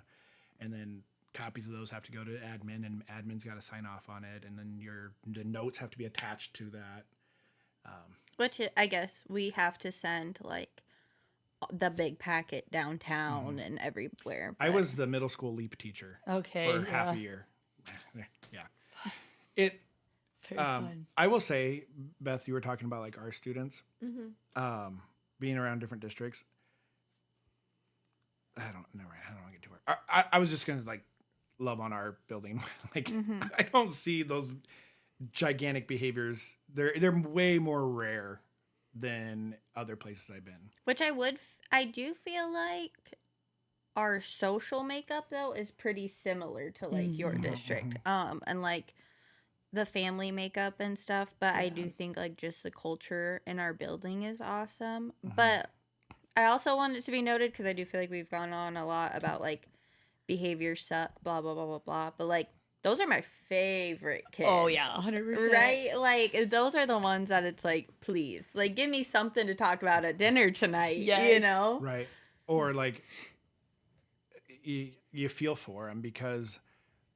Speaker 2: And then copies of those have to go to admin, and admin's got to sign off on it, and then the notes have to be attached to that.
Speaker 1: Which I guess we have to send like the big packet downtown and everywhere.
Speaker 2: I was the middle school LEAP teacher for half a year. Yeah. It.
Speaker 4: Very fun.
Speaker 2: I will say, Beth, you were talking about like our students being around different districts. I don't want to get too far. I was just gonna like love on our building. Like I don't see those gigantic behaviors. They're way more rare than other places I've been.
Speaker 1: Which I do feel like our social makeup though is pretty similar to like your district. And like the family makeup and stuff, but I do think like just the culture in our building is awesome. But I also want it to be noted, because I do feel like we've gone on a lot about like behavior suck, blah blah blah blah blah, but like those are my favorite kids.
Speaker 4: Oh yeah, 100%.
Speaker 1: Right? Like those are the ones that it's like, please, like give me something to talk about at dinner tonight.
Speaker 4: Yes.
Speaker 1: You know?
Speaker 2: Right. Or like you feel for them because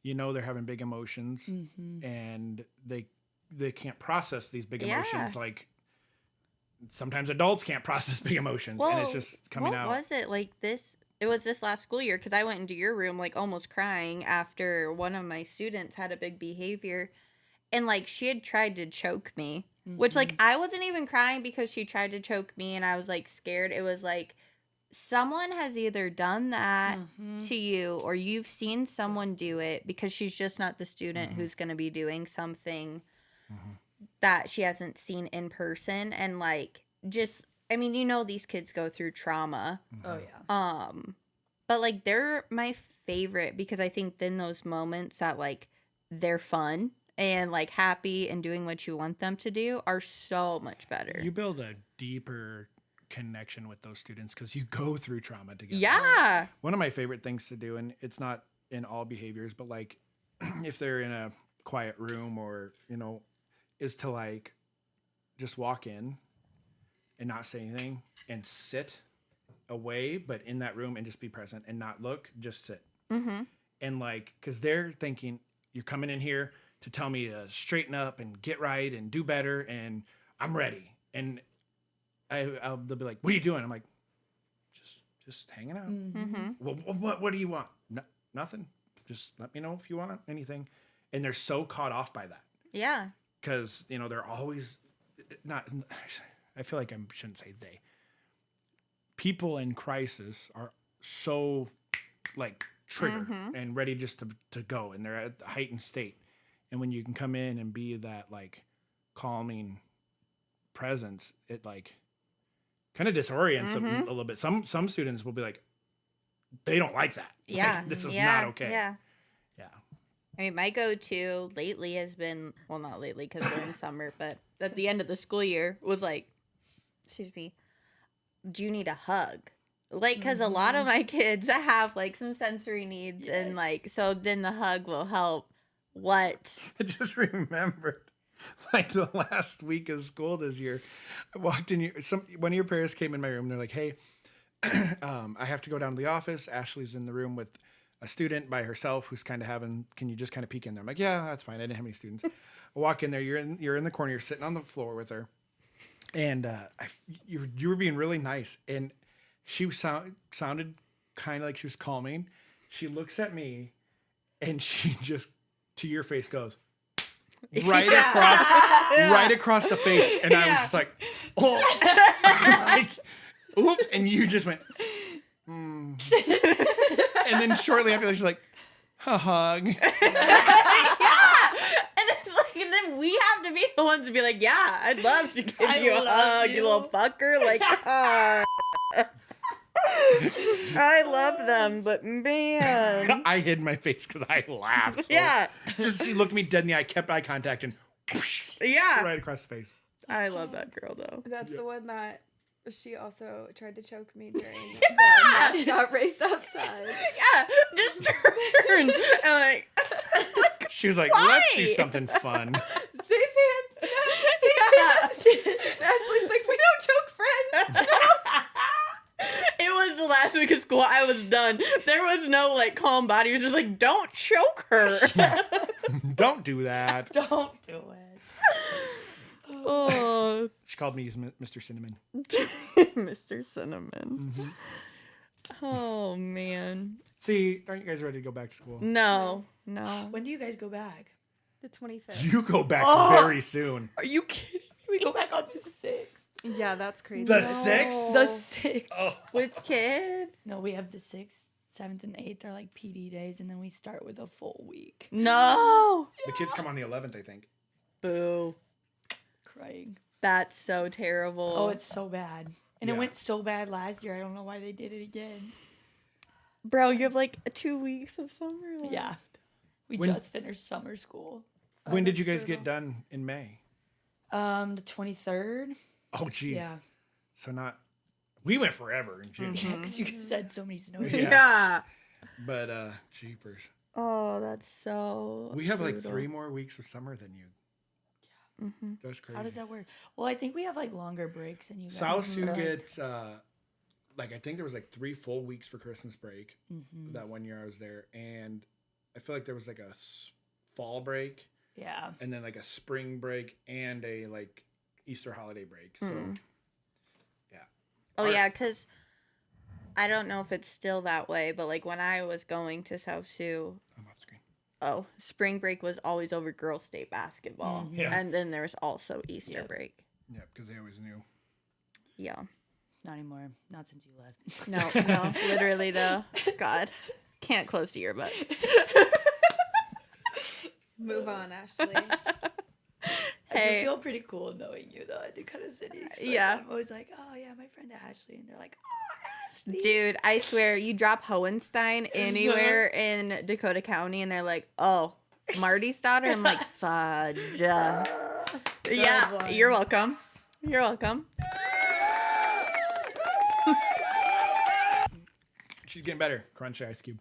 Speaker 2: you know they're having big emotions and they can't process these big emotions. Like sometimes adults can't process big emotions, and it's just coming out.
Speaker 1: What was it like this? It was this last school year, because I went into your room like almost crying after one of my students had a big behavior, and like she had tried to choke me, which like I wasn't even crying because she tried to choke me and I was like scared. It was like someone has either done that to you or you've seen someone do it, because she's just not the student who's going to be doing something that she hasn't seen in person. And like, just, I mean, you know, these kids go through trauma.
Speaker 4: Oh yeah.
Speaker 1: But like they're my favorite, because I think then those moments that like they're fun and like happy and doing what you want them to do are so much better.
Speaker 2: You build a deeper connection with those students because you go through trauma together.
Speaker 1: Yeah.
Speaker 2: One of my favorite things to do, and it's not in all behaviors, but like if they're in a quiet room or, you know, is to like just walk in and not say anything and sit away, but in that room, and just be present and not look, just sit. And like, because they're thinking you're coming in here to tell me to straighten up and get right and do better, and I'm ready. And they'll be like, "What are you doing?" I'm like, "Just hanging out." Well, what do you want? No, nothing. Just let me know if you want anything. And they're so caught off by that.
Speaker 1: Yeah.
Speaker 2: Because, you know, they're always not. I feel like I shouldn't say they. People in crisis are so like triggered and ready just to go, and they're at a heightened state. And when you can come in and be that like calming presence, it like kind of disorients them a little bit. Some students will be like, they don't like that.
Speaker 1: Yeah.
Speaker 2: Like, this is not okay.
Speaker 1: Yeah.
Speaker 2: Yeah.
Speaker 1: I mean, my go-to lately has been, well, not lately because we're in summer, but at the end of the school year was like, excuse me, do you need a hug? Like, because a lot of my kids have like some sensory needs, and like, so then the hug will help. What?
Speaker 2: I just remembered, like the last week of school this year, I walked in. One of your parents came in my room. They're like, "Hey, I have to go down to the office. Ashley's in the room with a student by herself who's kind of having. Can you just kind of peek in there?" I'm like, "Yeah, that's fine. I didn't have any students." I walk in there. You're in the corner. You're sitting on the floor with her, and you were being really nice, and she sounded kind of like she was calming. She looks at me, and she just, to your face, goes right across the face, and I was just like, oh, like, oops, and you just went, and then shortly after that, she's like, a hug.
Speaker 1: And then we have to be the ones to be like, yeah, I'd love to give you a hug, you little fucker. Like, I love them, but man.
Speaker 2: I hid my face because I laughed. So
Speaker 1: Yeah.
Speaker 2: Just she looked me dead in the eye, kept eye contact, and
Speaker 1: Yeah.
Speaker 2: right across the face.
Speaker 1: I love that girl, though.
Speaker 3: That's the one that she also tried to choke me during the mascot race outside.
Speaker 1: Yeah, just turn. And like,
Speaker 2: She was like,
Speaker 1: Why?
Speaker 2: let's do something fun.
Speaker 3: Safe hands. Safe hands. And Ashley's like, we don't choke friends.
Speaker 1: it was the last week of school, I was done. There was no like calm body. It was just like, don't choke her.
Speaker 2: Don't do that.
Speaker 4: Don't do it.
Speaker 1: Oh,
Speaker 2: She called me Mr. Cinnamon.
Speaker 1: Mr. Cinnamon.
Speaker 2: Mm-hmm.
Speaker 1: Oh man.
Speaker 2: See, aren't you guys ready to go back to school?
Speaker 1: No.
Speaker 4: When do you guys go back?
Speaker 3: The 25th.
Speaker 2: You go back very soon.
Speaker 4: Are you kidding me? We go back on the 6th.
Speaker 3: Yeah, that's crazy.
Speaker 2: The 6th?
Speaker 4: The 6th.
Speaker 2: Oh.
Speaker 1: With kids?
Speaker 4: No, we have the 6th, 7th, and 8th are like PD days, and then we start with a full week.
Speaker 1: No.
Speaker 2: The kids come on the 11th, I think.
Speaker 1: Boo.
Speaker 4: Crying.
Speaker 1: That's so terrible.
Speaker 4: Oh, it's so bad. And
Speaker 2: Yeah.
Speaker 4: it went so bad last year. I don't know why they did it again.
Speaker 1: Bro, you have like 2 weeks of summer left.
Speaker 4: Yeah. We
Speaker 2: When-
Speaker 4: just finished summer school.
Speaker 2: When did you guys get done in May?
Speaker 4: The 23rd.
Speaker 2: Oh, jeez.
Speaker 4: Yeah.
Speaker 2: So not... We went forever in June.
Speaker 4: Yeah, because you guys had so many snow days.
Speaker 2: Yeah.
Speaker 1: Yeah.
Speaker 2: But, jeepers.
Speaker 1: Oh, that's so.
Speaker 2: We have like
Speaker 1: brutal.
Speaker 2: 3 more weeks of summer than you.
Speaker 1: Mm-hmm.
Speaker 2: That's crazy.
Speaker 4: How does that work? Well, I think we have like longer breaks than you guys.
Speaker 2: South Sioux
Speaker 4: Like,
Speaker 2: gets, like, I think there was like 3 full weeks for Christmas break that one year I was there. And I feel like there was like a fall break
Speaker 4: Yeah.
Speaker 2: and then like a spring break and a like Easter holiday break. So, yeah.
Speaker 1: Oh,
Speaker 2: Our-
Speaker 1: yeah, because I don't know if it's still that way, but like when I was going to South Sioux,
Speaker 2: I'm off screen.
Speaker 1: spring break was always over girls' state basketball.
Speaker 2: Yeah.
Speaker 1: And then there was also Easter
Speaker 4: Yep.
Speaker 1: break.
Speaker 2: Yeah, because they always knew.
Speaker 1: Yeah.
Speaker 4: Not anymore. Not since you left.
Speaker 1: No, literally though. God. Can't close to your butt.
Speaker 3: Move on, Ashley.
Speaker 4: I
Speaker 1: Hey.
Speaker 4: do feel pretty cool knowing you though. I do kind of city.
Speaker 1: Yeah.
Speaker 4: I'm always like, oh yeah, my friend Ashley, and they're like, oh Ashley.
Speaker 1: Dude, I swear, you drop Hohenstein anywhere in Dakota County and they're like, oh, Marty's daughter? I'm like, fudge. Yeah,
Speaker 4: one.
Speaker 1: you're welcome. You're welcome.
Speaker 2: She's getting better. Crunch ice cube.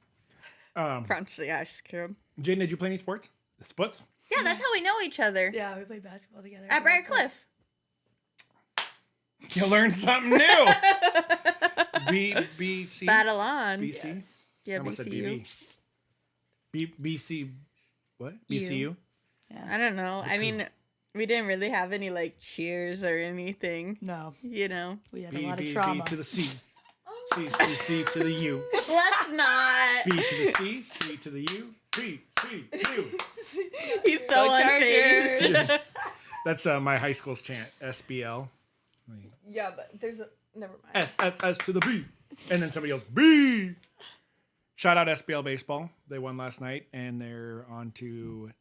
Speaker 1: Crunch the ice cube.
Speaker 2: Jaden, did you play any sports? Sports?
Speaker 1: Yeah, that's how we know each other.
Speaker 4: Yeah, we played basketball together.
Speaker 1: At Briar Cliff.
Speaker 2: You learned something new. BC.
Speaker 1: Battle on.
Speaker 2: BC.
Speaker 4: Yes.
Speaker 1: Yeah,
Speaker 2: I almost said
Speaker 1: BCU.
Speaker 2: BC. What?
Speaker 1: U.
Speaker 2: BCU.
Speaker 4: Yeah.
Speaker 1: I don't know. I mean, we didn't really have any like cheers or anything.
Speaker 4: No,
Speaker 1: You know.
Speaker 4: we had
Speaker 2: B,
Speaker 4: a lot
Speaker 2: B,
Speaker 4: of trauma.
Speaker 2: B to the C. C, C, C to the U.
Speaker 1: Let's not.
Speaker 2: B to the C, C to the U. B, C, U.
Speaker 1: He's so
Speaker 4: Go
Speaker 1: unfazed.
Speaker 4: Chargers.
Speaker 2: That's my high school's chant. SBL.
Speaker 3: Yeah, but there's a... Never mind.
Speaker 2: S, S, S to the B. And then somebody else, B. Shout out SBL Baseball. They won last night, and they're on to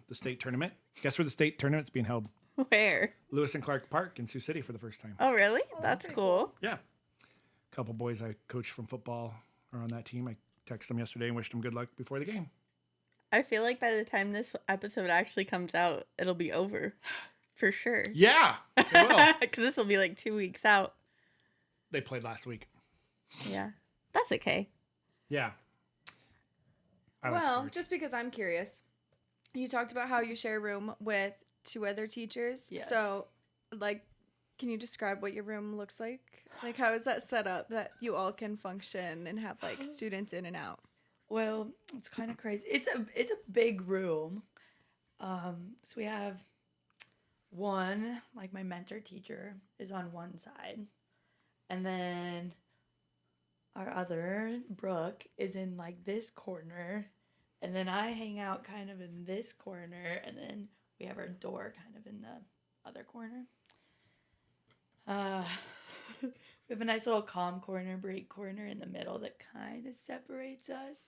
Speaker 2: the state tournament. Guess where the state tournament's being held?
Speaker 1: Where?
Speaker 2: Lewis and Clark Park in Sioux City for the first time.
Speaker 1: Oh, really? That's
Speaker 3: pretty
Speaker 1: cool.
Speaker 2: Yeah. A couple boys I coached from football are on that team. I texted them yesterday and wished them good luck before the game.
Speaker 1: I feel like by the time this episode actually comes out, it'll be over. For sure.
Speaker 2: Yeah, it will.
Speaker 1: Because this will be like 2 weeks out.
Speaker 2: They played last week.
Speaker 1: Yeah. That's okay.
Speaker 2: Yeah. I like
Speaker 3: Well,
Speaker 2: sports.
Speaker 3: just because I'm curious, you talked about how you share a room with 2 other teachers.
Speaker 4: Yes.
Speaker 3: So, like, can you describe what your room looks like? Like, how is that set up that you all can function and have like students in and out?
Speaker 4: Well, it's kind of crazy. It's a big room. So we have one, like my mentor teacher is on one side, and then our other, Brooke, is in like this corner, and then I hang out kind of in this corner, and then we have our door kind of in the other corner. We have a nice little calm corner, break corner in the middle that kind of separates us.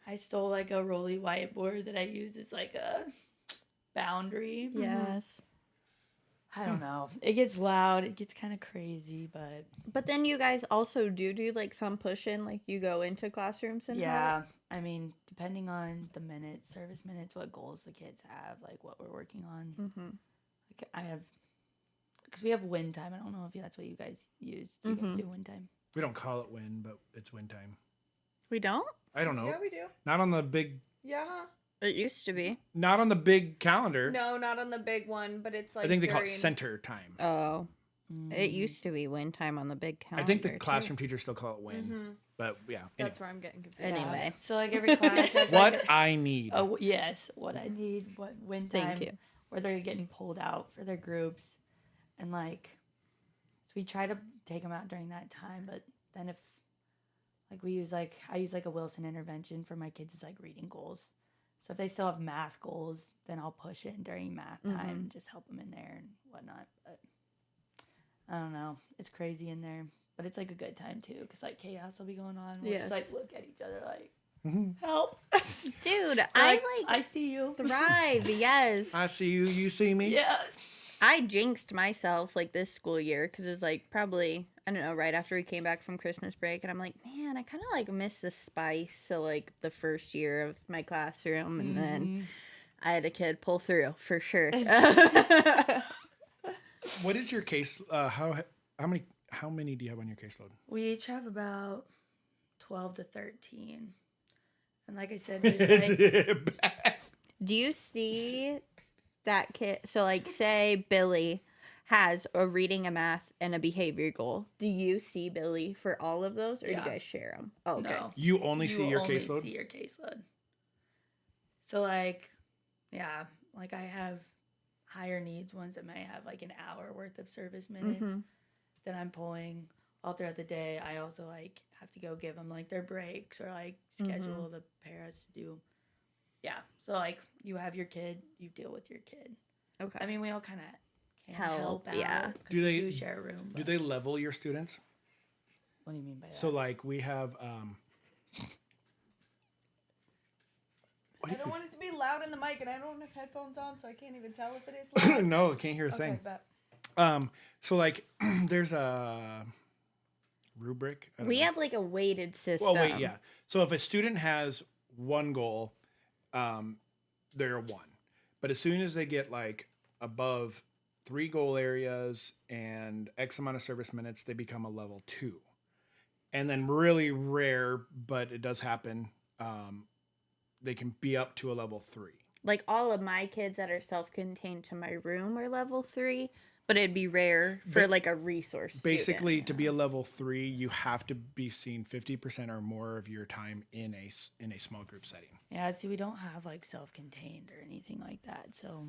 Speaker 4: I stole like a rolly whiteboard that I use as like a boundary.
Speaker 1: Yes.
Speaker 4: I don't know. It gets loud. It gets kind of crazy, but
Speaker 1: But then you guys also do like some push-in, like you go into classrooms and
Speaker 4: yeah. I mean, depending on the minutes, service minutes, what goals the kids have, like what we're working on.
Speaker 1: Mm-hmm.
Speaker 4: Like I have, because we have win time. I don't know if that's what you guys use. Do you guys do win time?
Speaker 2: we don't call it win, but it's win time.
Speaker 1: We don't?
Speaker 2: I don't know.
Speaker 3: Yeah, we do.
Speaker 2: Not on the big,
Speaker 3: Yeah.
Speaker 1: It used to be.
Speaker 2: not on the big calendar.
Speaker 3: No, not on the big one, but it's like
Speaker 2: I think they call it
Speaker 3: during-
Speaker 2: center time.
Speaker 1: Oh. It used to be win time on the big calendar.
Speaker 2: I think the
Speaker 1: too.
Speaker 2: classroom teachers still call it win. But yeah.
Speaker 3: That's where I'm getting confused.
Speaker 1: Anyway.
Speaker 4: So like every class has
Speaker 2: What
Speaker 4: like
Speaker 2: I need.
Speaker 4: yes, what I need, what when
Speaker 1: Thank
Speaker 4: time
Speaker 1: you.
Speaker 4: where they're getting pulled out for their groups, and like, so we try to take them out during that time. But then if like I use like a Wilson intervention for my kids' like reading goals. So if they still have math goals, then I'll push it during math time and just help them in there and whatnot. But I don't know, it's crazy in there, but it's like a good time too, because like chaos will be going on. We'll just like look at each other like, help.
Speaker 1: Dude,
Speaker 4: I see you.
Speaker 1: thrive. Yes.
Speaker 2: I see you. You see me.
Speaker 4: Yes.
Speaker 1: I jinxed myself like this school year because it was like probably, I don't know, right after we came back from Christmas break. And I'm like, man, I kind of like miss the spice. So like the first year of my classroom. And then I had a kid pull through for sure.
Speaker 2: What is your case? How many do you have on your caseload?
Speaker 4: We each have about 12 to 13. And like I said, there's like,
Speaker 1: Do you see that kid? So like say Billy has a reading, a math, and a behavior goal. Do you see Billy for all of those or do you guys share them? Oh, okay.
Speaker 4: no.
Speaker 2: You only see your
Speaker 4: only
Speaker 2: caseload?
Speaker 4: see your caseload. So like, yeah, like I have higher needs ones that may have like an hour worth of service minutes that I'm pulling all throughout the day. I also like have to go give them like their breaks or like schedule the paras to do. Yeah. So like you have your kid, you deal with your kid.
Speaker 1: Okay.
Speaker 4: I mean, we all kind of can help out.
Speaker 1: yeah.
Speaker 4: 'cause
Speaker 2: Do
Speaker 4: we
Speaker 2: they-
Speaker 4: do share a room?
Speaker 2: Do
Speaker 4: But
Speaker 2: they level your students?
Speaker 4: what do you mean by that?
Speaker 2: So like we have
Speaker 3: I don't want it to be loud in the mic, and I don't have headphones on, so I can't even tell if it is loud.
Speaker 2: no, can't hear a
Speaker 3: Okay,
Speaker 2: thing.
Speaker 3: but
Speaker 2: So like there's a rubric. I don't
Speaker 1: We
Speaker 2: know.
Speaker 1: have like a weighted system.
Speaker 2: Well, wait, yeah. So if a student has one goal, they're a 1. But as soon as they get like above 3 goal areas and X amount of service minutes, they become a level 2. And then really rare, but it does happen, they can be up to a level 3.
Speaker 1: Like all of my kids that are self-contained to my room are level 3, but it'd be rare for like a resource
Speaker 2: Basically,
Speaker 1: student.
Speaker 2: to be a level 3, you have to be seen 50% or more of your time in a small group setting.
Speaker 4: Yeah, see, we don't have like self-contained or anything like that. So,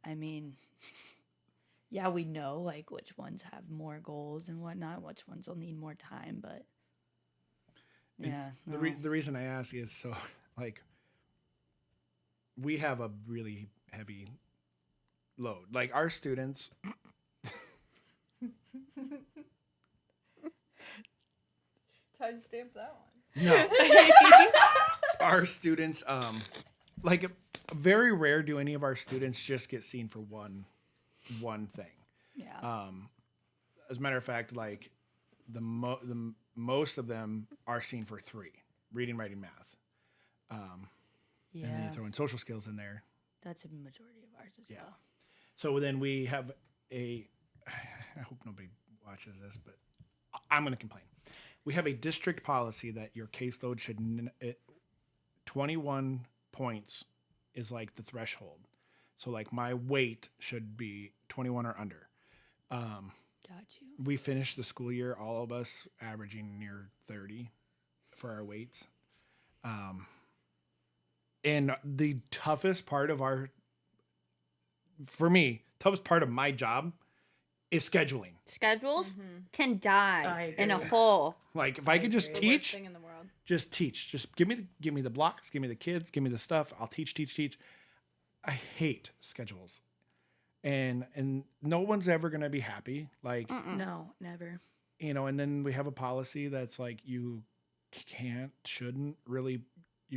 Speaker 4: I mean, yeah, we know like which ones have more goals and whatnot, which ones will need more time, but yeah.
Speaker 2: The
Speaker 4: no.
Speaker 2: the reason I ask is so like we have a really heavy load. Like our students
Speaker 3: timestamp that one.
Speaker 2: no. Our students like very rare do any of our students just get seen for one thing.
Speaker 4: Yeah.
Speaker 2: As a matter of fact, like the most of them are seen for 3: reading, writing, math.
Speaker 4: Yeah.
Speaker 2: And then you throw in social skills in there.
Speaker 4: That's a majority of ours as well.
Speaker 2: So then we have I hope nobody watches this, but I'm going to complain. We have a district policy that your caseload should 21 points is like the threshold. So like my weight should be 21 or under.
Speaker 4: Got you.
Speaker 2: We finished the school year, all of us averaging near 30 for our weights. And the toughest part of toughest part of my job is scheduling.
Speaker 1: Schedules can die
Speaker 4: I
Speaker 1: in a
Speaker 4: agree.
Speaker 1: hole.
Speaker 2: Like if I could just
Speaker 3: The worst
Speaker 2: teach,
Speaker 3: thing in the world.
Speaker 2: just teach. Just give me the blocks, give me the kids, give me the stuff. I'll teach. I hate schedules. And no one's ever going to be happy. Like,
Speaker 4: No, never.
Speaker 2: and then we have a policy that's like you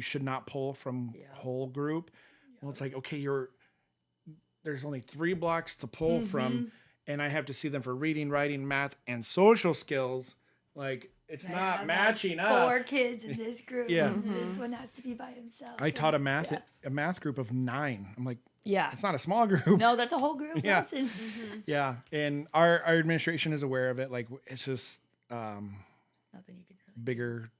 Speaker 2: should not pull from whole group. Well, it's like, okay, there's only 3 blocks to pull from, and I have to see them for reading, writing, math, and social skills. Like, it's
Speaker 4: I
Speaker 2: not
Speaker 4: have,
Speaker 2: matching
Speaker 4: like,
Speaker 2: up.
Speaker 4: 4 kids in this group.
Speaker 2: Yeah.
Speaker 4: This one has to be by himself.
Speaker 2: I taught a math group of 9. I'm like,
Speaker 4: Yeah.
Speaker 2: it's not a small group.
Speaker 4: No, that's a whole group
Speaker 2: Yeah.
Speaker 4: lesson.
Speaker 2: Yeah, and our administration is aware of it. Like, it's just
Speaker 4: Nothing you can really.
Speaker 2: bigger,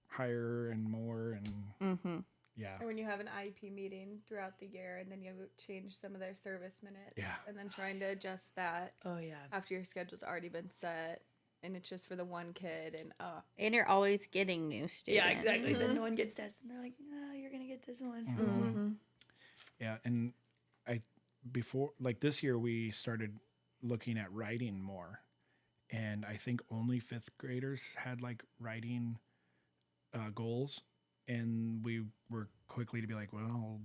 Speaker 2: higher, and more, and yeah.
Speaker 3: Or when you have an IEP meeting throughout the year, and then you change some of their service minutes,
Speaker 2: Yeah.
Speaker 3: and then trying to adjust that
Speaker 4: Oh yeah.
Speaker 3: after your schedule's already been set. and it's just for the one kid,
Speaker 1: and you're always getting new students.
Speaker 4: Yeah, exactly. Then no one gets tested, and they're like, "No, you're gonna get this one."
Speaker 2: Mm-hmm. Yeah, and before this year we started looking at writing more, and I think only 5th graders had like writing goals, and we were quickly to be like, well,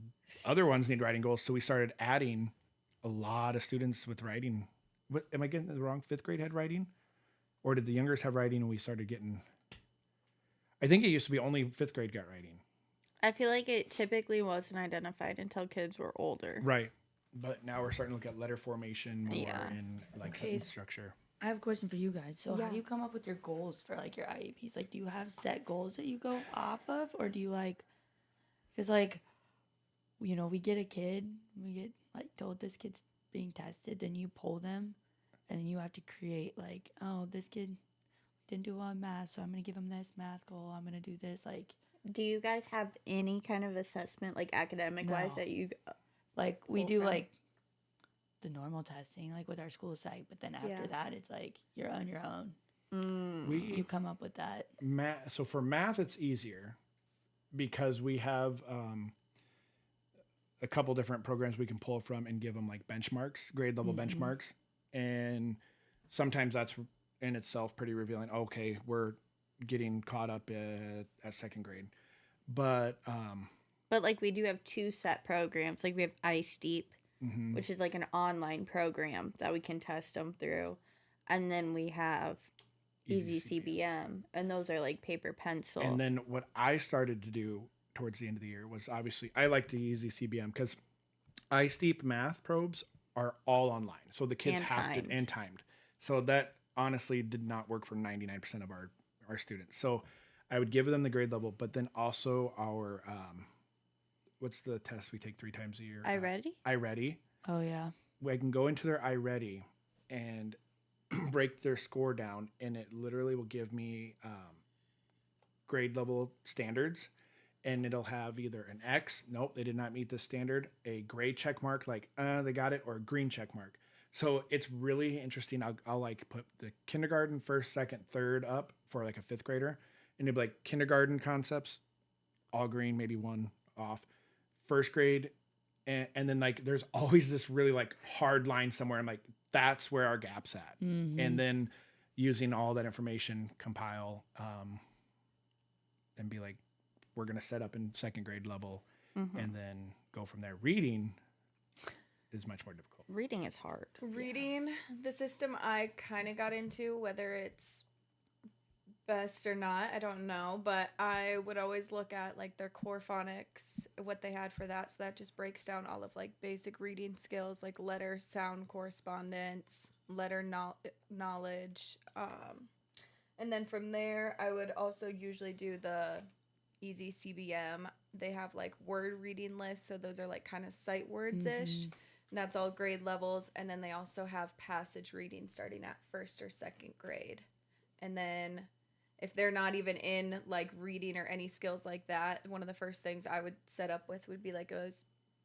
Speaker 2: other ones need writing goals, so we started adding a lot of students with writing. What am I getting the wrong? 5th grade had writing, or did the youngers have writing and we started getting? I think it used to be only 5th grade got writing.
Speaker 1: I feel like it typically wasn't identified until kids were older.
Speaker 2: Right. But now we're starting to look at letter formation more and like sentence structure.
Speaker 4: I have a question for you guys. So how do you come up with your goals for like your IEPs? Like, do you have set goals that you go off of, or do you like, because like, you know, we get a kid, we get like told this kid's being tested, then you pull them, and then you have to create like, oh, this kid didn't do well in math, so I'm gonna give him this math goal. I'm gonna do this. Like,
Speaker 1: do you guys have any kind of assessment, like academic wise, that you
Speaker 4: like we do like the normal testing, like with our school site, but then after that, it's like you're on your own. You come up with that.
Speaker 2: So for math, it's easier because we have a couple different programs we can pull from and give them like benchmarks, grade level benchmarks, and sometimes that's in itself pretty revealing. Okay, we're getting caught up at 2nd grade, but
Speaker 1: like we do have 2 set programs. Like we have iSteep, which is like an online program that we can test them through, and then we have Easy CBM, and those are like paper pencil.
Speaker 2: And then what I started to do towards the end of the year was, obviously I like the Easy CBM because iSteep math probes are all online, so the kids and timed. So that honestly did not work for 99% of our students. So I would give them the grade level, but then also our what's the test we take 3 times a year? iReady.
Speaker 4: Oh yeah.
Speaker 2: I can go into their iReady and break their score down, and it literally will give me grade level standards, and it'll have either an X, nope, they did not meet the standard, a gray check mark, like they got it, or a green check mark. So it's really interesting. I'll like put the kindergarten 1st, 2nd, 3rd up for like a 5th grader, and it'll be like kindergarten concepts, all green, maybe 1 off. 1st grade, and then like there's always this really like hard line somewhere. I'm like, that's where our gap's at. And then using all that information, compile, and be like, we're gonna set up in 2nd grade level, and then go from there. Reading is much more difficult.
Speaker 1: Reading is hard.
Speaker 3: Reading, the system I kind of got into, whether it's best or not, I don't know, but I would always look at like their core phonics, what they had for that. So that just breaks down all of like basic reading skills, like letter sound correspondence, letter knowledge. And then from there, I would also usually do the Easy CBM. They have like word reading lists, so those are like kind of sight words ish. And that's all grade levels. And then they also have passage reading starting at 1st or 2nd grade. And then if they're not even in like reading or any skills like that, one of the first things I would set up with would be like a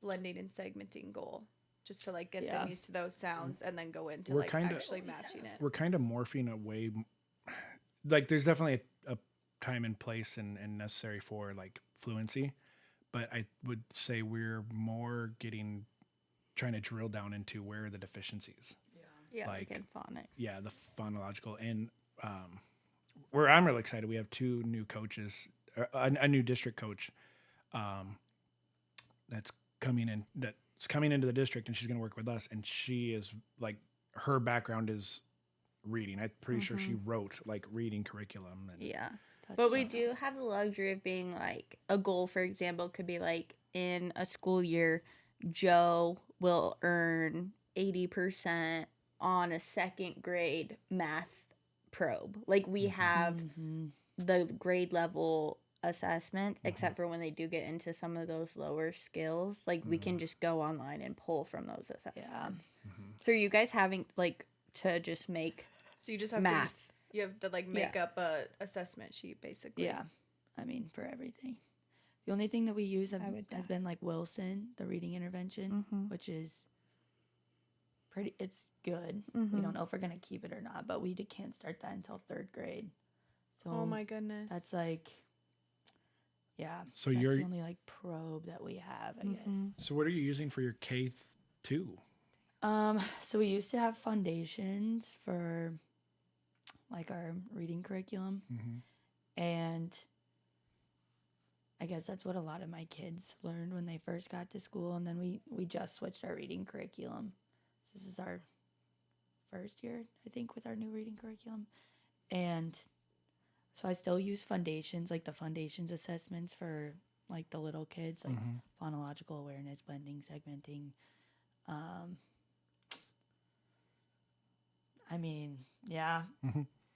Speaker 3: blending and segmenting goal, just to like get them used to those sounds and then go into actually matching it.
Speaker 2: We're kind of morphing away. Like there's definitely a time and place and necessary for like fluency, but I would say we're more trying to drill down into where are the deficiencies.
Speaker 1: Yeah, like in phonics.
Speaker 2: Yeah, the phonological. And where I'm really excited, we have 2 new coaches, a new district coach that's coming into the district, and she's going to work with us. And she is like, her background is reading. I'm pretty sure she wrote like reading curriculum. And
Speaker 1: but we do have the luxury of being like, a goal, for example, could be like in a school year, Joe will earn 80% on a 2nd grade math probe. Like we have the grade level assessment, except for when they do get into some of those lower skills, like we can just go online and pull from those assessments. So are you guys having like to just make
Speaker 3: so you just have
Speaker 1: math?
Speaker 3: You have to like make up a assessment sheet basically.
Speaker 4: Yeah, I mean for everything. The only thing that we use has been like Wilson, the reading intervention, which is it's good. We don't know if we're going to keep it or not, but we can't start that until 3rd grade. So
Speaker 3: Oh my goodness.
Speaker 4: that's like, yeah.
Speaker 2: So
Speaker 4: that's
Speaker 2: you're
Speaker 4: the only like probe that we have, I guess.
Speaker 2: so what are you using for your K2?
Speaker 4: So we used to have foundations for like our reading curriculum, and I guess that's what a lot of my kids learned when they first got to school, and then we just switched our reading curriculum. So this is our 1st year, I think, with our new reading curriculum, and so I still use foundations, like the foundations assessments for like the little kids, like phonological awareness, blending, segmenting. I mean, yeah,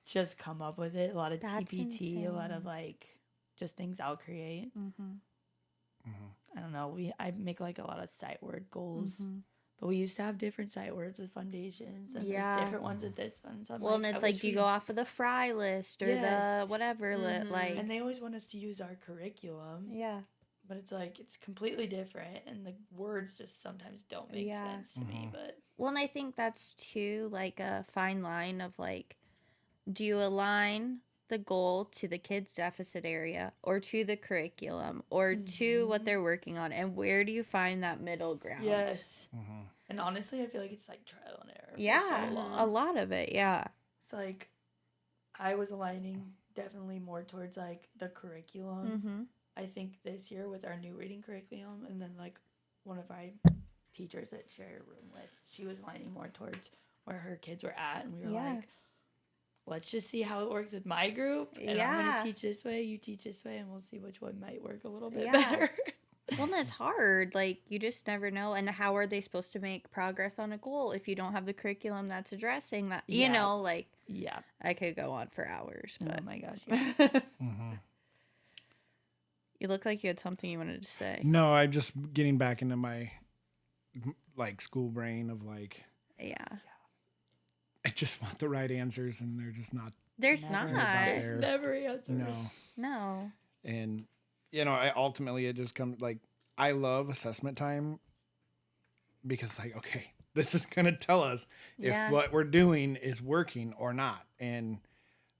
Speaker 4: just come up with it. A lot of
Speaker 1: That's
Speaker 4: TPT, a lot of
Speaker 1: insane.
Speaker 4: like just things I'll create. I don't know. I make like a lot of sight word goals, but we used to have different sight words with foundations, and
Speaker 1: Yeah.
Speaker 4: there's different ones with this one. So I'm
Speaker 1: Well, and
Speaker 4: I
Speaker 1: it's
Speaker 4: wish
Speaker 1: like, do you
Speaker 4: we-
Speaker 1: go off of the fry list or
Speaker 4: Yes.
Speaker 1: the whatever like?
Speaker 4: And they always want us to use our curriculum,
Speaker 1: Yeah.
Speaker 4: but it's like it's completely different, and the words just sometimes don't make
Speaker 1: Yeah.
Speaker 4: sense to me. But
Speaker 1: Well, and I think that's too like a fine line of like, do you align the goal to the kids' deficit area or to the curriculum or to what they're working on, and where do you find that middle ground?
Speaker 4: yes, and honestly, I feel like it's like trial and error.
Speaker 1: Yeah,
Speaker 4: for so long.
Speaker 1: a lot of it. Yeah.
Speaker 4: It's like I was aligning definitely more towards like the curriculum. I think this year with our new reading curriculum, and then like one of my teachers that share a room with, she was aligning more towards where her kids were at, and we were
Speaker 1: Yeah.
Speaker 4: like, let's just see how it works with my group, and I'm
Speaker 1: Yeah.
Speaker 4: gonna teach this way, you teach this way, and we'll see which one might work a little bit
Speaker 1: Yeah.
Speaker 4: better.
Speaker 1: Well, and it's hard. Like, you just never know. And how are they supposed to make progress on a goal if you don't have the curriculum that's addressing that? You
Speaker 4: Yeah.
Speaker 1: know, like,
Speaker 4: Yeah.
Speaker 1: I could go on for hours, but
Speaker 4: Oh my gosh. Yeah.
Speaker 1: you look like you had something you wanted to say.
Speaker 2: No, I'm just getting back into my like school brain of like
Speaker 1: Yeah.
Speaker 2: I just want the right answers and they're just not.
Speaker 1: There's
Speaker 4: Never.
Speaker 1: not.
Speaker 2: there.
Speaker 4: There's never answers.
Speaker 2: No.
Speaker 1: No.
Speaker 2: And you know, I ultimately it just comes like I love assessment time because like okay, this is gonna tell us
Speaker 1: Yeah.
Speaker 2: if what we're doing is working or not. And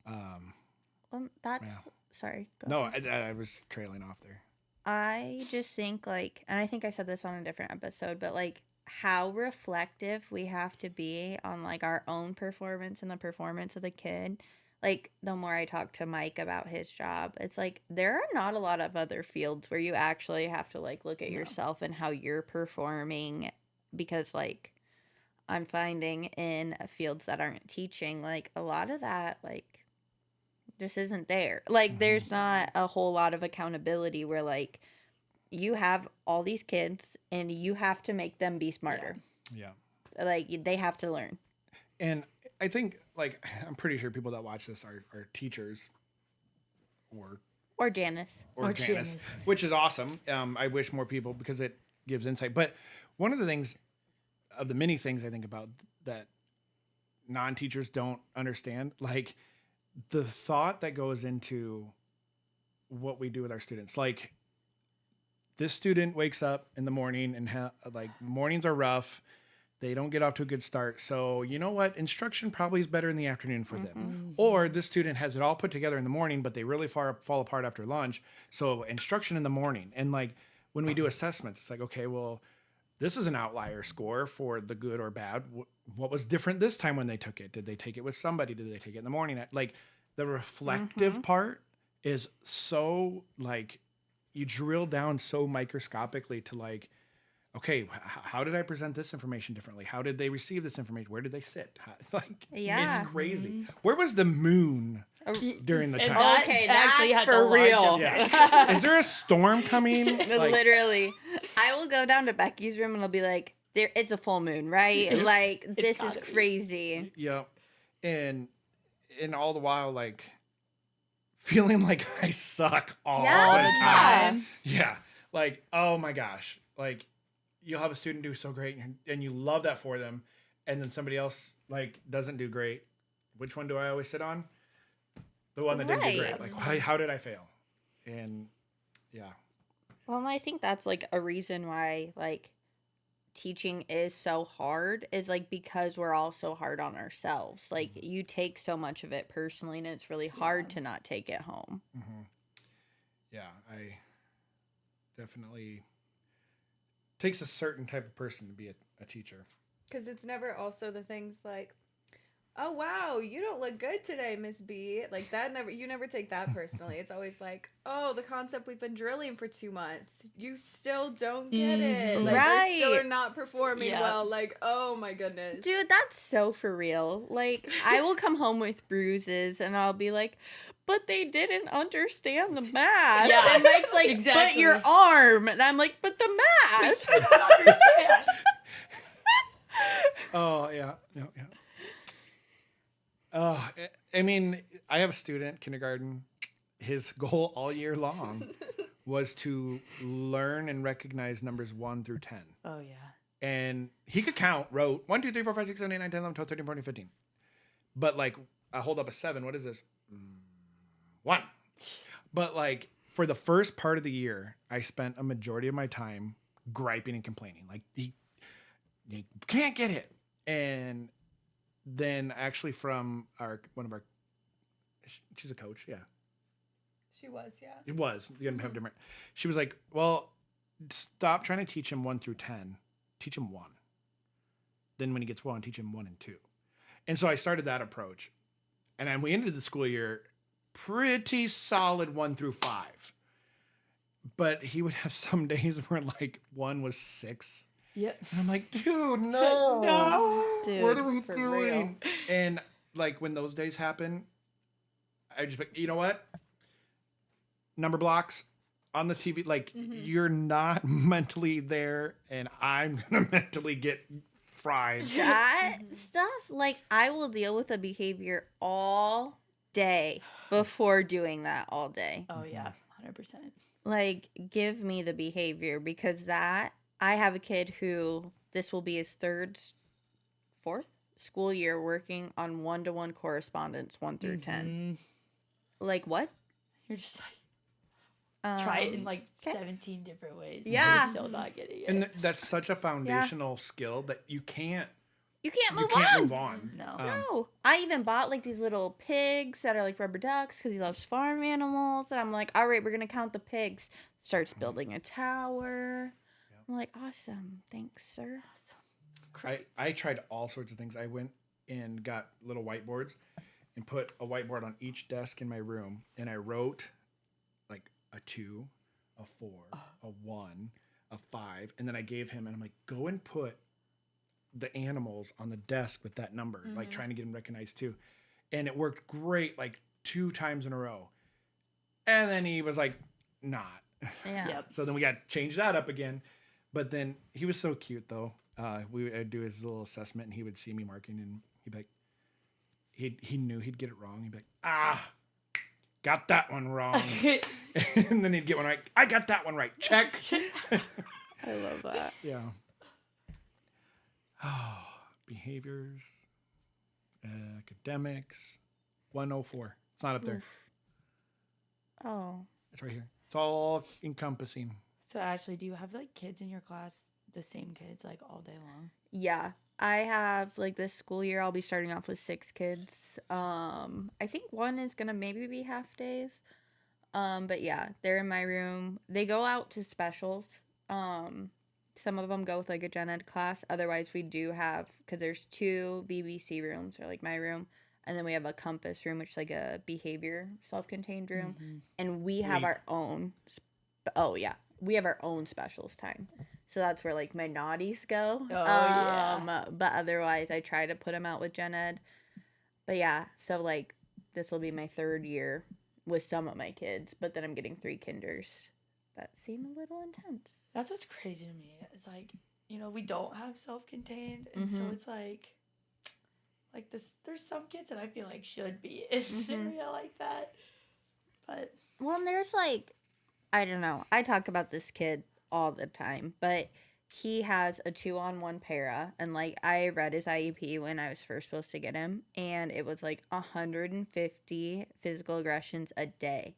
Speaker 1: Well, that's sorry. Go
Speaker 2: no,
Speaker 1: ahead.
Speaker 2: I was trailing off there.
Speaker 1: I just think like, and I think I said this on a different episode, but like how reflective we have to be on like our own performance and the performance of the kid. Like, the more I talk to Mike about his job, it's like there are not a lot of other fields where you actually have to like look at yourself and how you're performing, because like I'm finding in fields that aren't teaching, like a lot of that like just isn't there. Like, there's not a whole lot of accountability where like you have all these kids and you have to make them be smarter.
Speaker 2: Yeah.
Speaker 1: Like, they have to learn.
Speaker 2: And I think, like, I'm pretty sure people that watch this are teachers
Speaker 1: Or Janice.
Speaker 2: or Janice, which is awesome. I wish more people, because it gives insight. But one of the things, of the many things I think about that non-teachers don't understand, like the thought that goes into what we do with our students. Like, this student wakes up in the morning and like mornings are rough. They don't get off to a good start. So, you know what? Instruction probably is better in the afternoon for them. Or this student has it all put together in the morning, but they really fall apart after lunch. So, instruction in the morning. And like when we do assessments, it's like, okay, well, this is an outlier score for the good or bad. What was different this time when they took it? Did they take it with somebody? Did they take it in the morning? Like, the reflective part is so like, you drill down so microscopically to like, okay, how did I present this information differently? How did they receive this information? Where did they sit? Like,
Speaker 1: Yeah.
Speaker 2: it's crazy. Where was the moon during the
Speaker 4: And
Speaker 2: time?
Speaker 4: that
Speaker 1: Okay,
Speaker 4: actually
Speaker 1: that's
Speaker 4: has a
Speaker 1: for
Speaker 4: large
Speaker 1: real.
Speaker 4: effect.
Speaker 2: Yeah. Is there a storm coming? Like,
Speaker 1: Literally. I will go down to Becky's room and I'll be like, it's a full moon, right? Like, this is
Speaker 4: gotta be.
Speaker 2: Mm-hmm.
Speaker 1: crazy.
Speaker 2: yeah. And all the while, like, feeling like I suck all
Speaker 1: Yeah.
Speaker 2: the time. Yeah. Like, oh my gosh. Like, you'll have a student do so great and you love that for them. And then somebody else, like, doesn't do great. Which one do I always sit on? The one that didn't do
Speaker 1: Right.
Speaker 2: great. Like, how did I fail? And yeah.
Speaker 1: Well, and I think that's like a reason why like teaching is so hard is like because we're all so hard on ourselves. Like you take so much of it personally, and it's really hard to not take it home.
Speaker 2: Yeah, I definitely takes a certain type of person to be a teacher.
Speaker 3: Because it's never also the things like, oh wow, you don't look good today, Miss B. Like that you never take that personally. It's always like, oh, the concept we've been drilling for 2 months. You still don't get it. Like you still are not performing well. Like, oh my goodness.
Speaker 1: Dude, that's so for real. Like I will come home with bruises and I'll be like, but they didn't understand the math.
Speaker 4: Yeah.
Speaker 1: And Mike's like, but your arm. And I'm like, but the math.
Speaker 4: I don't understand.
Speaker 2: Oh, yeah. I mean, I have a student, kindergarten. His goal all year long was to learn and recognize numbers 1 through 10.
Speaker 4: Oh, yeah.
Speaker 2: And he could count, wrote 1, 2, 3, 4, 5, 6, 7, 8, 9, 10, 11, 12, 13, 14, 15. But like, I hold up a 7. What is this? 1. But like, for the first part of the year, I spent a majority of my time griping and complaining. Like, he can't get it. And then actually from she's a coach, yeah.
Speaker 3: She was, yeah.
Speaker 2: It was. You have different. She was like, well, stop trying to teach him 1 through 10. Teach him 1. Then when he gets 1, teach him 1 and 2. And so I started that approach. And then we ended the school year pretty solid 1 through 5. But he would have some days where like 1 was 6.
Speaker 4: Yep.
Speaker 2: And I'm like, dude, no.
Speaker 1: Dude,
Speaker 2: what are we
Speaker 1: for
Speaker 2: doing?
Speaker 1: real.
Speaker 2: And like when those days happen, I just like, you know what? Number blocks on the TV, like you're not mentally there, and I'm gonna mentally get fried.
Speaker 1: That stuff, like I will deal with a behavior all day before doing that all day.
Speaker 4: Oh, yeah. 100%.
Speaker 1: Like, give me the behavior because that I have a kid who this will be his 4th school year working on 1-to-1 correspondence 1 through 10. Like what?
Speaker 4: You're just like, try it in like 17 different ways.
Speaker 1: Yeah.
Speaker 4: And you're still not getting it.
Speaker 2: And that's such a foundational skill that you can't
Speaker 1: move
Speaker 2: on.
Speaker 4: No.
Speaker 1: No. I even bought like these little pigs that are like rubber ducks because he loves farm animals. And I'm like, all right, we're going to count the pigs. Starts building a tower. I'm like, awesome. Thanks, sir.
Speaker 2: I tried all sorts of things. I went and got little whiteboards and put a whiteboard on each desk in my room. And I wrote like a 2, a 4, a 1, a 5. And then I gave him, and I'm like, go and put the animals on the desk with that number, like trying to get them recognized too. And it worked great, like 2 times in a row. And then he was like, not.
Speaker 1: Yeah.
Speaker 4: Yep.
Speaker 2: So then we got to change that up again. But then he was so cute though. I'd do his little assessment, and he would see me marking, and he'd be like, he knew he'd get it wrong. He'd be like, got that one wrong. And then he'd get one right. I got that one right. Check.
Speaker 1: I love that.
Speaker 2: Yeah. Oh, behaviors, academics, 104. It's not up there.
Speaker 1: Oh.
Speaker 2: It's right here. It's all encompassing.
Speaker 4: So, Ashley, do you have like kids in your class, the same kids, like all day long?
Speaker 1: Yeah. I have like this school year I'll be starting off with 6 kids. I think 1 is gonna maybe be half days. But yeah, they're in my room. They go out to specials. Some of them go with like a gen ed class. Otherwise we do have, because there's 2 BBC rooms, or like my room, and then we have a compass room, which is like a behavior self-contained room. And we have our own we have our own specials time. So that's where like my naughties go.
Speaker 4: Yeah.
Speaker 1: But otherwise I try to put them out with gen ed. But yeah, so like this will be my 3rd year with some of my kids, but then I'm getting 3 kinders. That seem a little intense.
Speaker 4: That's what's crazy to me. It's like, you know, we don't have self-contained, and so it's like this. There's some kids that I feel like should be in area like that, but
Speaker 1: Well, and there's like, I don't know. I talk about this kid all the time, but he has a 2-on-1 para, and like I read his IEP when I was first supposed to get him, and it was like 150 physical aggressions a day.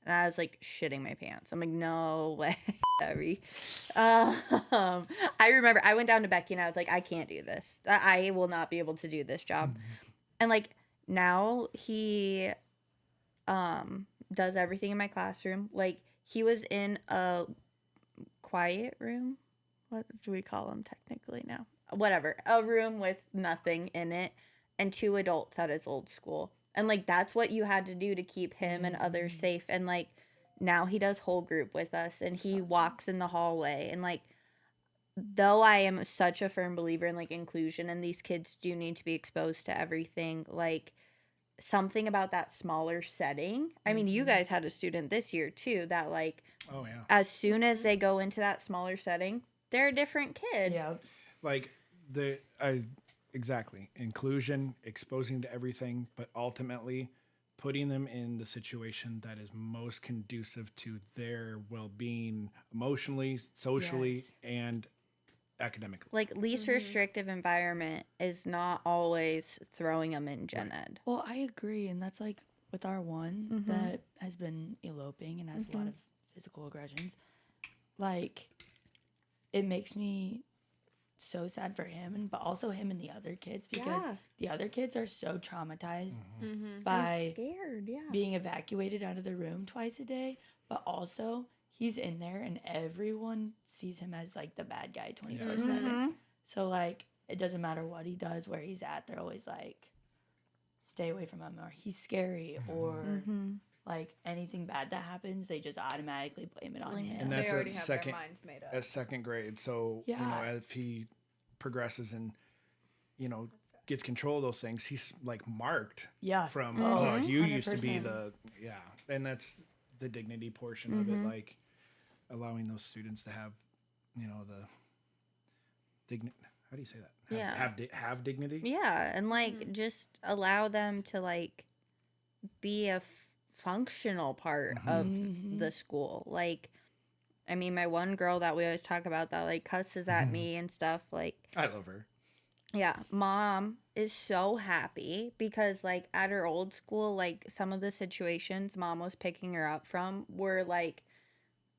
Speaker 1: And I was like shitting my pants. I'm like, no way. Sorry. I remember I went down to Becky and I was like, I can't do this. I will not be able to do this job. And like now he does everything in my classroom. Like he was in a quiet room. What do we call them technically now? Whatever. A room with nothing in it and 2 adults at his old school. And like that's what you had to do to keep him and others safe. And like now he does whole group with us and he walks in the hallway. And like though I am such a firm believer in like inclusion and these kids do need to be exposed to everything, like something about that smaller setting. I mean, you guys had a student this year too that like as soon as they go into that smaller setting, they're a different kid.
Speaker 4: Yeah.
Speaker 2: Like exactly. Inclusion, exposing to everything, but ultimately putting them in the situation that is most conducive to their well-being emotionally, socially, and academically.
Speaker 1: Like least restrictive environment is not always throwing them in gen ed.
Speaker 4: Well, I agree, and that's like with our one that has been eloping and has a lot of physical aggressions. Like, it makes me so sad for him, but also him and the other kids because the other kids are so traumatized by
Speaker 1: scared,
Speaker 4: being evacuated out of the room twice a day, but also he's in there and everyone sees him as like the bad guy 24/7. So like it doesn't matter what he does, where he's at, they're always like, stay away from him, or he's scary, or like anything bad that happens, they just automatically blame it on him.
Speaker 2: And that's
Speaker 3: they already
Speaker 2: at
Speaker 3: have
Speaker 2: second,
Speaker 3: their minds made up.
Speaker 2: at second grade. So, you know, if he progresses and, you know, gets control of those things, he's like marked from, you used to be
Speaker 4: 100%.
Speaker 2: and that's the dignity portion of it, like allowing those students to have, you know, the dignity. How do you say that? Have dignity.
Speaker 1: Yeah, and like just allow them to like be a functional part of the school. Like, I mean, my one girl that we always talk about that like cusses at me and stuff. Like,
Speaker 2: I love her.
Speaker 1: Yeah, mom is so happy because like at her old school, like some of the situations mom was picking her up from were like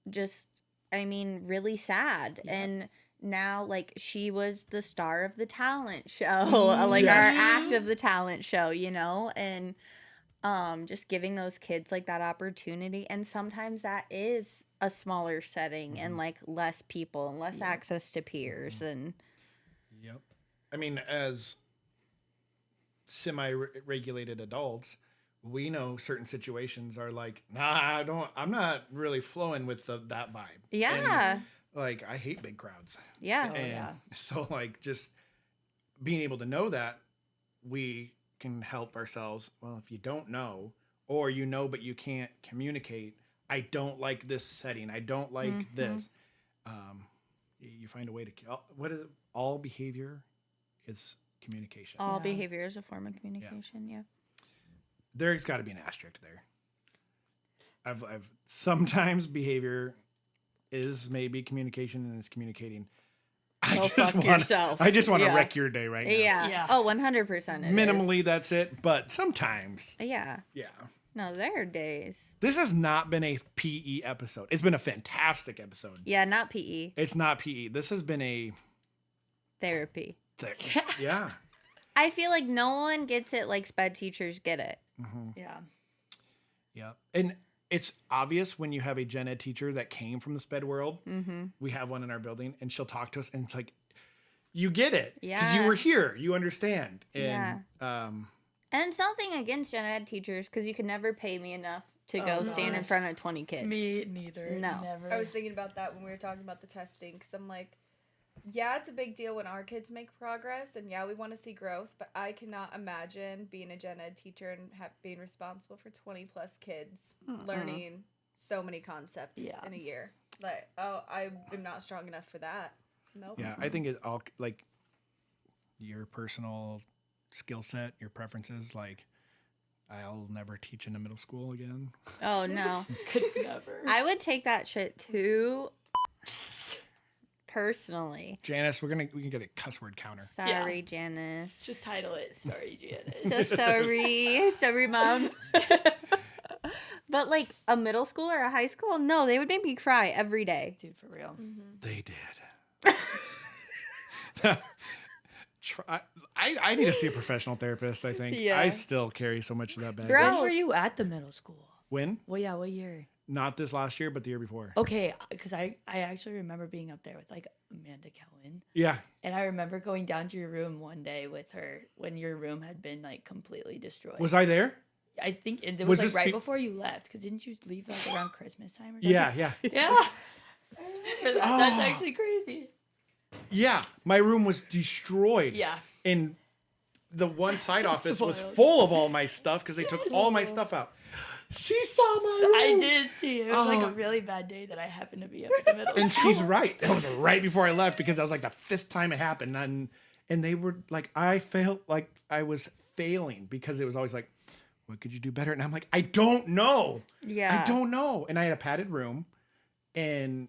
Speaker 1: just, I mean, really sad. And now like she was the star of the talent show, like our act of the talent show, you know, and just giving those kids like that opportunity. And sometimes that is a smaller setting and like less people and less access to peers and
Speaker 2: I mean, as semi-regulated adults, we know certain situations are like, I'm not really flowing with that vibe.
Speaker 1: Yeah.
Speaker 2: And, like, I hate big crowds.
Speaker 1: Yeah.
Speaker 2: And so, like, just being able to know that, we can help ourselves. Well, if you don't know, or you know but you can't communicate, I don't like this setting. I don't like this. You find a way to. What is it? All behavior is communication.
Speaker 1: All behavior is a form of communication. Yeah.
Speaker 2: There's got to be an asterisk there. I've sometimes behavior is maybe communication and it's communicating.
Speaker 1: Yourself.
Speaker 2: I just want to wreck your day right now.
Speaker 1: Yeah. Oh, 100%.
Speaker 2: Minimally, that's it. But sometimes.
Speaker 1: Yeah.
Speaker 2: Yeah.
Speaker 1: No, there are days.
Speaker 2: This has not been a PE episode. It's been a fantastic episode.
Speaker 1: Yeah, not PE.
Speaker 2: It's not PE. This has been a
Speaker 1: therapy.
Speaker 2: Yeah.
Speaker 1: I feel like no one gets it like SPED teachers get it.
Speaker 4: Yeah.
Speaker 2: Yeah. And it's obvious when you have a gen ed teacher that came from the SPED world. We have one in our building and she'll talk to us and it's like, you get it. Because you were here. You understand. And,
Speaker 1: and it's nothing against gen ed teachers because you can never pay me enough to go stand in front of 20 kids.
Speaker 4: Me neither.
Speaker 1: No.
Speaker 4: Never.
Speaker 3: I was thinking about that when we were talking about the testing because I'm like, yeah, it's a big deal when our kids make progress, and yeah, we want to see growth, but I cannot imagine being a gen ed teacher and being responsible for 20 plus kids learning so many concepts in a year. Like, I am not strong enough for that. Nope.
Speaker 2: Yeah, I think it all, like, your personal skill set, your preferences, like, I'll never teach in a middle school again.
Speaker 1: Oh, no.
Speaker 4: Could never.
Speaker 1: I would take that shit too personally.
Speaker 2: Janice, we can get a cuss word counter.
Speaker 1: Sorry, Janice.
Speaker 4: Just title it. Sorry, Janice.
Speaker 1: So sorry. Sorry, Mom. But like a middle school or a high school, no, they would make me cry every day.
Speaker 4: Dude, for real.
Speaker 2: They did. I need to see a professional therapist, I think.
Speaker 1: Yeah.
Speaker 2: I still carry so much of that baggage.
Speaker 1: Bro.
Speaker 4: When were you at the middle school?
Speaker 2: When?
Speaker 4: Well, yeah, what year?
Speaker 2: Not this last year, but the year before.
Speaker 4: Okay, because I actually remember being up there with like Amanda Kellen.
Speaker 2: Yeah.
Speaker 4: And I remember going down to your room one day with her when your room had been like completely destroyed.
Speaker 2: Was I there?
Speaker 4: I think it
Speaker 2: Was
Speaker 4: was like
Speaker 2: this
Speaker 4: right before you left, because didn't you leave like around Christmas time or something?
Speaker 2: Yeah.
Speaker 4: Yeah. I remember that. That's actually crazy.
Speaker 2: Yeah. My room was destroyed.
Speaker 4: Yeah.
Speaker 2: And the one side office was
Speaker 4: Spoiled.
Speaker 2: full of all my stuff because they took all my stuff out. She saw my room.
Speaker 4: I did see it. It was like
Speaker 2: Oh.
Speaker 4: a really bad day that I happened to be up at the middle
Speaker 2: And
Speaker 4: school.
Speaker 2: she's right. That was right before I left because that was like the 5th time it happened. And they were like, I felt like I was failing because it was always like, what could you do better? And I'm like, I don't know.
Speaker 1: Yeah.
Speaker 2: I don't know. And I had a padded room. And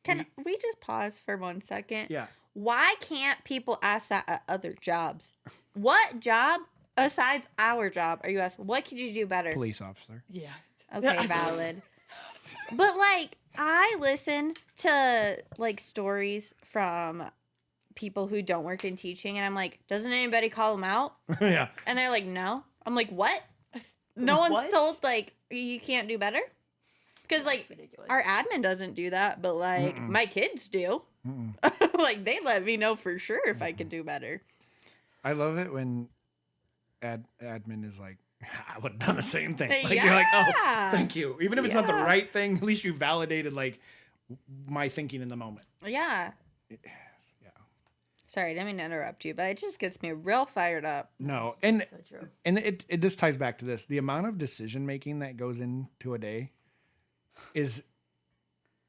Speaker 1: Can we just pause for 1 second?
Speaker 2: yeah.
Speaker 1: Why can't people ask that at other jobs? What job besides our job are you asking? What could you do better?
Speaker 2: Police officer.
Speaker 4: Yeah.
Speaker 1: Okay, valid. But like, I listen to like stories from people who don't work in teaching, and I'm like, doesn't anybody call them out?
Speaker 2: Yeah.
Speaker 1: And they're like, no. I'm like, what? No one's
Speaker 4: What?
Speaker 1: told like you can't do better? Because like
Speaker 4: ridiculous.
Speaker 1: our admin doesn't do that, but like my kids do. Like they let me know for sure if I could do better.
Speaker 2: I love it when admin is like, I would have done the same thing. Like, you're like, oh,
Speaker 1: Yeah.
Speaker 2: thank you. Even if it's not the
Speaker 1: Yeah.
Speaker 2: right thing, at least you validated like my thinking in the moment.
Speaker 1: Yeah.
Speaker 2: Yeah.
Speaker 1: Sorry, I didn't mean to interrupt you, but it just gets me real fired up.
Speaker 2: No. And
Speaker 4: So true.
Speaker 2: and it this ties back to this. The amount of decision making that goes into a day is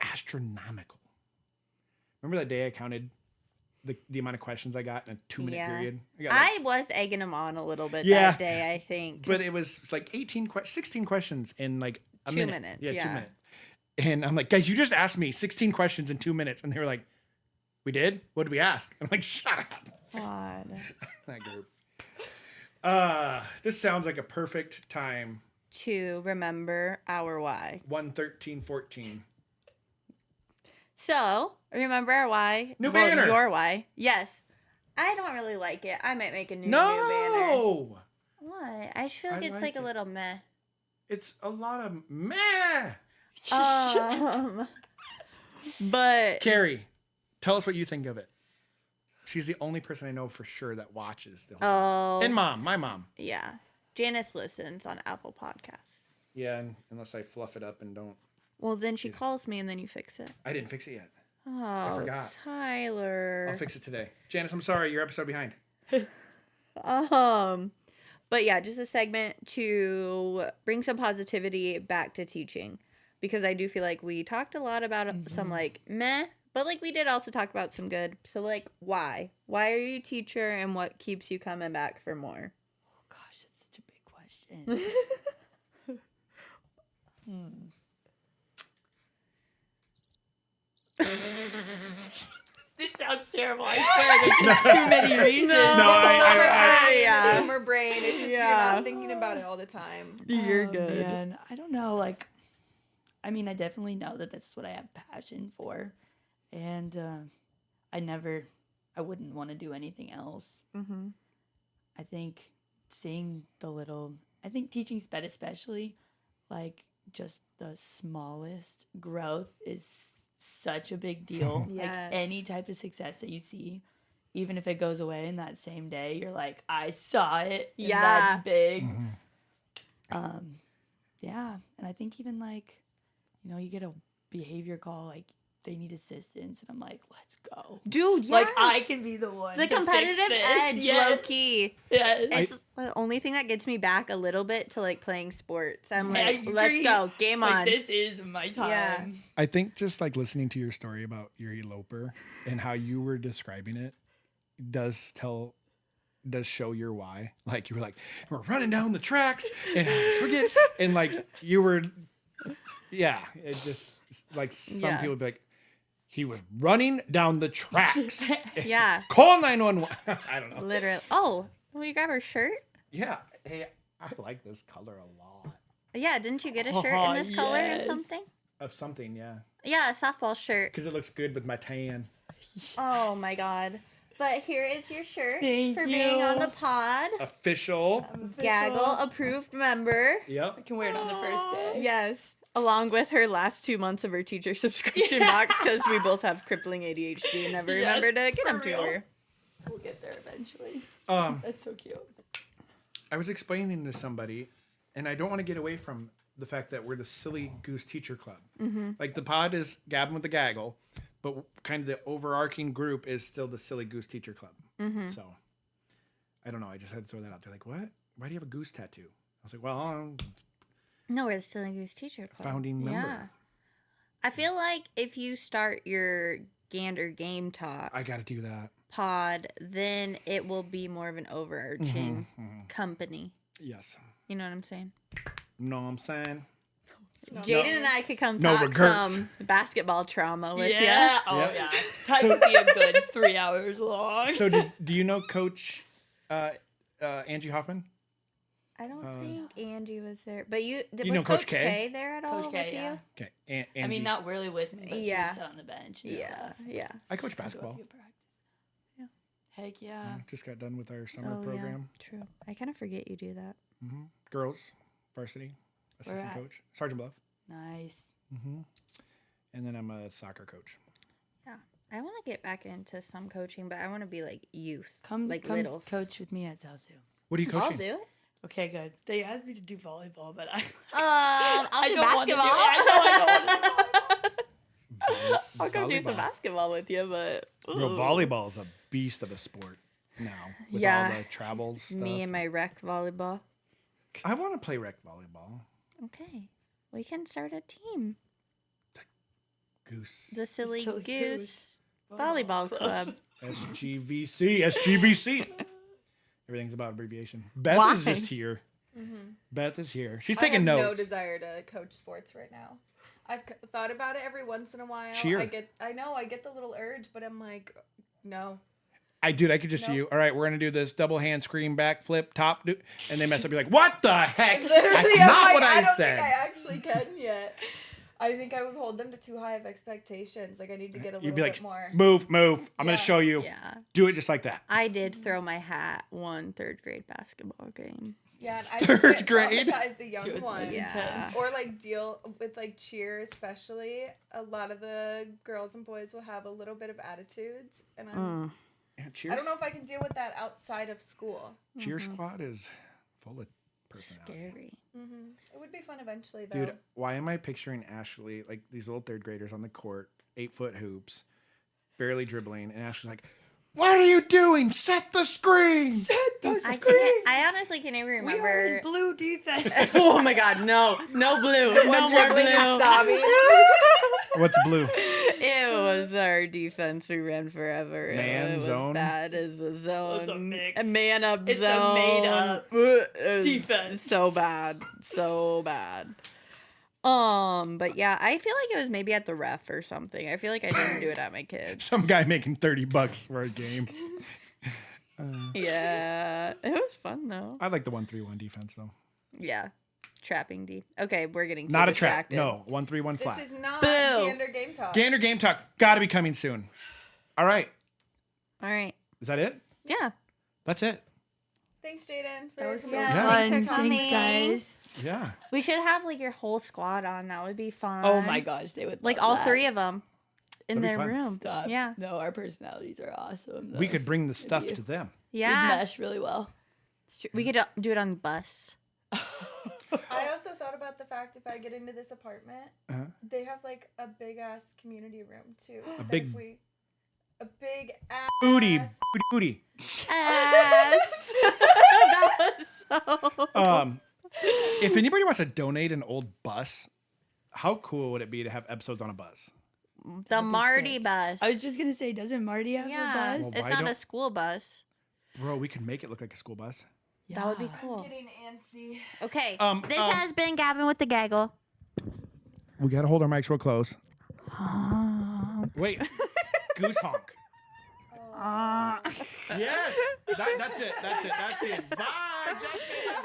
Speaker 2: astronomical. Remember that day I counted the amount of questions I got in a 2-minute
Speaker 1: Yeah.
Speaker 2: period? I got like,
Speaker 1: I was egging them on a little bit
Speaker 2: Yeah.
Speaker 1: that day, I think.
Speaker 2: but it was like 16 questions in like a
Speaker 1: 2
Speaker 2: minute.
Speaker 1: minutes,
Speaker 2: 2
Speaker 1: yeah.
Speaker 2: minutes. And I'm like, guys, you just asked me 16 questions in 2 minutes. And they were like, we did? What did we ask? I'm like, shut up.
Speaker 1: God.
Speaker 2: That group. This sounds like a perfect time.
Speaker 1: To remember our why.
Speaker 2: 1:13:14.
Speaker 1: So, remember our why?
Speaker 2: New banner.
Speaker 1: Your why. Yes. I don't really like it. I might make a new banner.
Speaker 2: No!
Speaker 1: What? I just feel like
Speaker 2: I
Speaker 1: it's
Speaker 2: like
Speaker 1: like a
Speaker 2: it.
Speaker 1: little meh.
Speaker 2: It's a lot of meh.
Speaker 1: But
Speaker 2: Carrie, tell us what you think of it. She's the only person I know for sure that watches the whole
Speaker 1: oh,
Speaker 2: thing. And mom, my mom.
Speaker 1: yeah. Janice listens on Apple Podcasts.
Speaker 2: Yeah, and unless I fluff it up and don't.
Speaker 1: Well, then she calls me and then you fix it.
Speaker 2: I didn't fix it yet.
Speaker 1: Oh,
Speaker 2: forgot.
Speaker 1: Tyler.
Speaker 2: I'll fix it today. Janice, I'm sorry, you're episode behind.
Speaker 1: But yeah, just a segment to bring some positivity back to teaching, because I do feel like we talked a lot about some like meh, but like we did also talk about some good. So like, why are you a teacher, and what keeps you coming back for more?
Speaker 4: Oh gosh, that's such a big question. This sounds terrible. I swear there's just too many reasons.
Speaker 1: Yeah.
Speaker 3: Summer brain. It's just you're
Speaker 1: Yeah.
Speaker 3: not thinking about it all the time.
Speaker 1: You're
Speaker 4: Oh,
Speaker 1: good.
Speaker 4: Man, I don't know. Like, I mean, I definitely know that that's what I have passion for, and I wouldn't want to do anything else.
Speaker 1: Mm-hmm.
Speaker 4: I think I think teaching SPED especially, like just the smallest growth is such a big deal.
Speaker 1: Yes.
Speaker 4: Like any type of success that you see, even if it goes away in that same day, you're like, I saw it. And
Speaker 1: Yeah.
Speaker 4: that's big.
Speaker 2: Mm-hmm.
Speaker 4: Yeah. And I think even like, you get a behavior call, like they need assistance, and I'm like, let's go.
Speaker 1: Dude,
Speaker 4: Like
Speaker 1: yes.
Speaker 4: I can be the one.
Speaker 1: the
Speaker 4: to fix
Speaker 1: competitive
Speaker 4: this.
Speaker 1: edge,
Speaker 4: Yes.
Speaker 1: low key.
Speaker 4: Yes.
Speaker 1: It's the only thing that gets me back a little bit to like playing sports. I'm
Speaker 4: I
Speaker 1: like, let's
Speaker 4: agree.
Speaker 1: go, game
Speaker 4: Like,
Speaker 1: on.
Speaker 4: this is my time.
Speaker 1: Yeah.
Speaker 2: I think just like listening to your story about your eloper and how you were describing it does show your why. Like you were like, we're running down the tracks and I forget. And like you were, yeah, it just like some
Speaker 1: Yeah.
Speaker 2: people would be like, he was running down the tracks.
Speaker 1: Yeah,
Speaker 2: Call 911. I don't know.
Speaker 1: literally. Oh, will you grab her shirt?
Speaker 2: Yeah. Hey, I like this color a lot.
Speaker 1: Yeah, didn't you get a shirt in this color and
Speaker 4: yes.
Speaker 1: something?
Speaker 2: Of something, yeah.
Speaker 1: Yeah, a softball shirt.
Speaker 2: Because it looks good with my tan.
Speaker 1: Oh my god. But here is your shirt
Speaker 4: Thank
Speaker 1: for being on
Speaker 4: you.
Speaker 1: the pod.
Speaker 2: Official.
Speaker 1: Gaggle approved member.
Speaker 2: Yep.
Speaker 4: I can wear it on the first day.
Speaker 1: Yes. Along with her last 2 months of her teacher subscription box because we both have crippling ADHD and never
Speaker 4: Yes,
Speaker 1: remember to get
Speaker 4: for
Speaker 1: them to
Speaker 4: real.
Speaker 1: her.
Speaker 4: We'll get there eventually.
Speaker 2: That's
Speaker 4: so cute.
Speaker 2: I was explaining to somebody, and I don't want to get away from the fact that we're the Silly Goose Teacher Club. Mm-hmm. Like the pod is Gabbing with the Gaggle, but kind of the overarching group is still the Silly Goose Teacher Club. Mm-hmm. So I don't know. I just had to throw that out there. Like, what? Why do you have a goose tattoo? I was like, well, I'm
Speaker 1: No, we're the Silly Goose Teacher Club.
Speaker 2: founding member.
Speaker 1: Yeah. I feel like if you start your Gander Game Talk
Speaker 2: I got to do that.
Speaker 1: pod, then it will be more of an overarching company.
Speaker 2: Yes.
Speaker 1: You know what I'm saying?
Speaker 2: Know what I'm saying?
Speaker 1: Jaden and I could come
Speaker 2: No
Speaker 1: talk
Speaker 2: regrets.
Speaker 1: some basketball trauma with
Speaker 4: Yeah.
Speaker 1: you.
Speaker 4: Oh,
Speaker 2: Yep.
Speaker 4: yeah. That would be a good 3 hours long.
Speaker 2: So do you know Angie Hoffman?
Speaker 1: I don't think Angie was there, but was
Speaker 2: know
Speaker 1: Coach
Speaker 2: Coach K?
Speaker 1: K there at all
Speaker 4: Coach K,
Speaker 1: with
Speaker 4: yeah.
Speaker 1: you?
Speaker 2: Okay.
Speaker 4: I
Speaker 2: Angie.
Speaker 4: mean, not really with me, but
Speaker 1: Yeah.
Speaker 4: she would sit on the bench. And
Speaker 1: Yeah,
Speaker 4: stuff.
Speaker 1: yeah.
Speaker 2: I coach
Speaker 4: Go a
Speaker 2: basketball.
Speaker 4: few practices. Yeah. Heck yeah.
Speaker 2: Just got done with our summer
Speaker 1: Oh,
Speaker 2: program.
Speaker 1: yeah, true. I kind of forget you do that.
Speaker 2: Girls, varsity, assistant
Speaker 4: at?
Speaker 2: coach, Sergeant Bluff.
Speaker 4: Nice.
Speaker 2: And then I'm a soccer coach.
Speaker 1: Yeah. I want to get back into some coaching, but I want to be like youth,
Speaker 4: Come
Speaker 1: like
Speaker 4: come
Speaker 1: littles.
Speaker 4: coach with me at Zazu.
Speaker 2: What are you
Speaker 1: I'll
Speaker 2: coaching?
Speaker 1: do it.
Speaker 4: Okay, good. They asked me to do volleyball, but I
Speaker 1: I'll do
Speaker 4: don't want to do it.
Speaker 1: basketball.
Speaker 4: I don't want to.
Speaker 1: I'll come do some
Speaker 2: Volleyball.
Speaker 1: basketball with you, but
Speaker 2: Bro, volleyball is a beast of a sport now with
Speaker 1: Yeah.
Speaker 2: all the travel stuff.
Speaker 1: me and my rec volleyball.
Speaker 2: I want to play rec volleyball.
Speaker 1: Okay, we can start a team.
Speaker 2: Goose.
Speaker 1: The Silly
Speaker 4: Silly
Speaker 1: Goose
Speaker 4: Goose
Speaker 1: Volleyball Club.
Speaker 2: SGVC. Everything's about abbreviation. Beth
Speaker 1: Why?
Speaker 2: is just here. Beth is here. She's
Speaker 3: I
Speaker 2: taking
Speaker 3: have
Speaker 2: notes.
Speaker 3: no desire to coach sports right now. I've thought about it every once in a while.
Speaker 2: Cheer.
Speaker 3: I know I get the little urge, but I'm like, no.
Speaker 2: I could just see
Speaker 3: Nope.
Speaker 2: you. All right, we're gonna do this double hand scream backflip top, and they mess up. You're like, what the heck?
Speaker 3: Literally,
Speaker 2: That's
Speaker 3: I'm
Speaker 2: not
Speaker 3: like,
Speaker 2: what I
Speaker 3: don't
Speaker 2: said.
Speaker 3: think I actually can yet. I think I would hold them to too high of expectations. Like I need to get a little
Speaker 2: You'd be
Speaker 3: bit
Speaker 2: like,
Speaker 3: more.
Speaker 2: move. I'm gonna
Speaker 3: Yeah.
Speaker 2: show you.
Speaker 1: Yeah,
Speaker 2: Do it just like that.
Speaker 1: I did throw my hat one third grade basketball game.
Speaker 3: Yeah, and I
Speaker 2: Third
Speaker 3: can't
Speaker 2: grade?
Speaker 3: traumatize the young
Speaker 4: Dude,
Speaker 3: ones.
Speaker 1: Yeah.
Speaker 3: Or like deal with like cheer, especially. A lot of the girls and boys will have a little bit of attitudes, and
Speaker 2: Yeah,
Speaker 3: I don't know if I can deal with that outside of school.
Speaker 2: Cheer squad is full of personality.
Speaker 1: Scary.
Speaker 3: It would be fun eventually, though.
Speaker 2: Dude, why am I picturing Ashley, like these little third graders on the court, 8-foot hoops, barely dribbling, and Ashley's like, "What are you doing? Set the screen!"
Speaker 1: I can't. I honestly can't even
Speaker 4: We are in
Speaker 1: remember.
Speaker 4: blue defense.
Speaker 1: Oh my god, no blue, no more
Speaker 3: dribbling
Speaker 1: blue.
Speaker 3: and sobbing.
Speaker 2: What's blue?
Speaker 1: It was our defense. We ran forever.
Speaker 2: Man
Speaker 1: it was
Speaker 2: zone?
Speaker 1: bad as a zone.
Speaker 4: It's a mix.
Speaker 1: A man up
Speaker 4: It's a
Speaker 1: zone.
Speaker 4: made up
Speaker 1: It was
Speaker 4: defense.
Speaker 1: So bad. So bad. But yeah, I feel like it was maybe at the ref or something. I feel like I didn't do it at my kids.
Speaker 2: Some guy making $30 for a game.
Speaker 1: Yeah. It was fun though.
Speaker 2: I like the 1-3-1 defense though.
Speaker 1: Yeah. Trapping D. Okay, we're getting too
Speaker 2: Not a trap.
Speaker 1: distracted.
Speaker 2: No, 1-3-1 flat.
Speaker 3: This is not
Speaker 1: Boo.
Speaker 3: Gander Game Talk.
Speaker 2: Gander Game Talk. Got to be coming soon. All right.
Speaker 1: All right.
Speaker 2: Is that it?
Speaker 1: Yeah.
Speaker 2: That's it.
Speaker 3: Thanks, Jaden.
Speaker 4: That was so
Speaker 3: coming
Speaker 1: Yeah,
Speaker 3: on.
Speaker 1: thanks for coming.
Speaker 4: guys.
Speaker 2: Yeah.
Speaker 1: We should have like your whole squad on. That would be fun.
Speaker 4: Oh my gosh, they would
Speaker 1: Like
Speaker 4: love
Speaker 1: all
Speaker 4: that.
Speaker 1: three of them in
Speaker 2: That'd be
Speaker 1: their
Speaker 2: fun.
Speaker 1: room.
Speaker 4: Stop.
Speaker 1: Yeah.
Speaker 4: No, our personalities are awesome.
Speaker 2: We could bring the stuff
Speaker 4: you.
Speaker 2: to them.
Speaker 4: We'd
Speaker 1: Yeah.
Speaker 4: mesh really well.
Speaker 1: We could do it on the bus.
Speaker 3: I also thought about the fact if I get into this apartment,
Speaker 2: Uh-huh.
Speaker 3: they have like a big ass community room too. That
Speaker 2: big-
Speaker 3: a big ass
Speaker 2: Booty.
Speaker 1: Ass. That was so.
Speaker 2: If anybody wants to donate an old bus, how cool would it be to have episodes on a bus?
Speaker 1: The Marty bus.
Speaker 4: I was just gonna say, doesn't Marty have
Speaker 1: Yeah.
Speaker 4: a bus?
Speaker 2: Well,
Speaker 1: It's
Speaker 2: why
Speaker 1: not a
Speaker 2: don't-
Speaker 1: school bus.
Speaker 2: Bro, we could make it look like a school bus.
Speaker 1: That would be
Speaker 4: Yeah.
Speaker 1: cool.
Speaker 3: getting antsy.
Speaker 1: Okay.
Speaker 2: Um,
Speaker 1: This
Speaker 2: um,
Speaker 1: has been Gavin with the Gaggle.
Speaker 2: We got to hold our mics real close. Wait. Goose honk. Yes. That's it. That's the end. Bye, Jessica.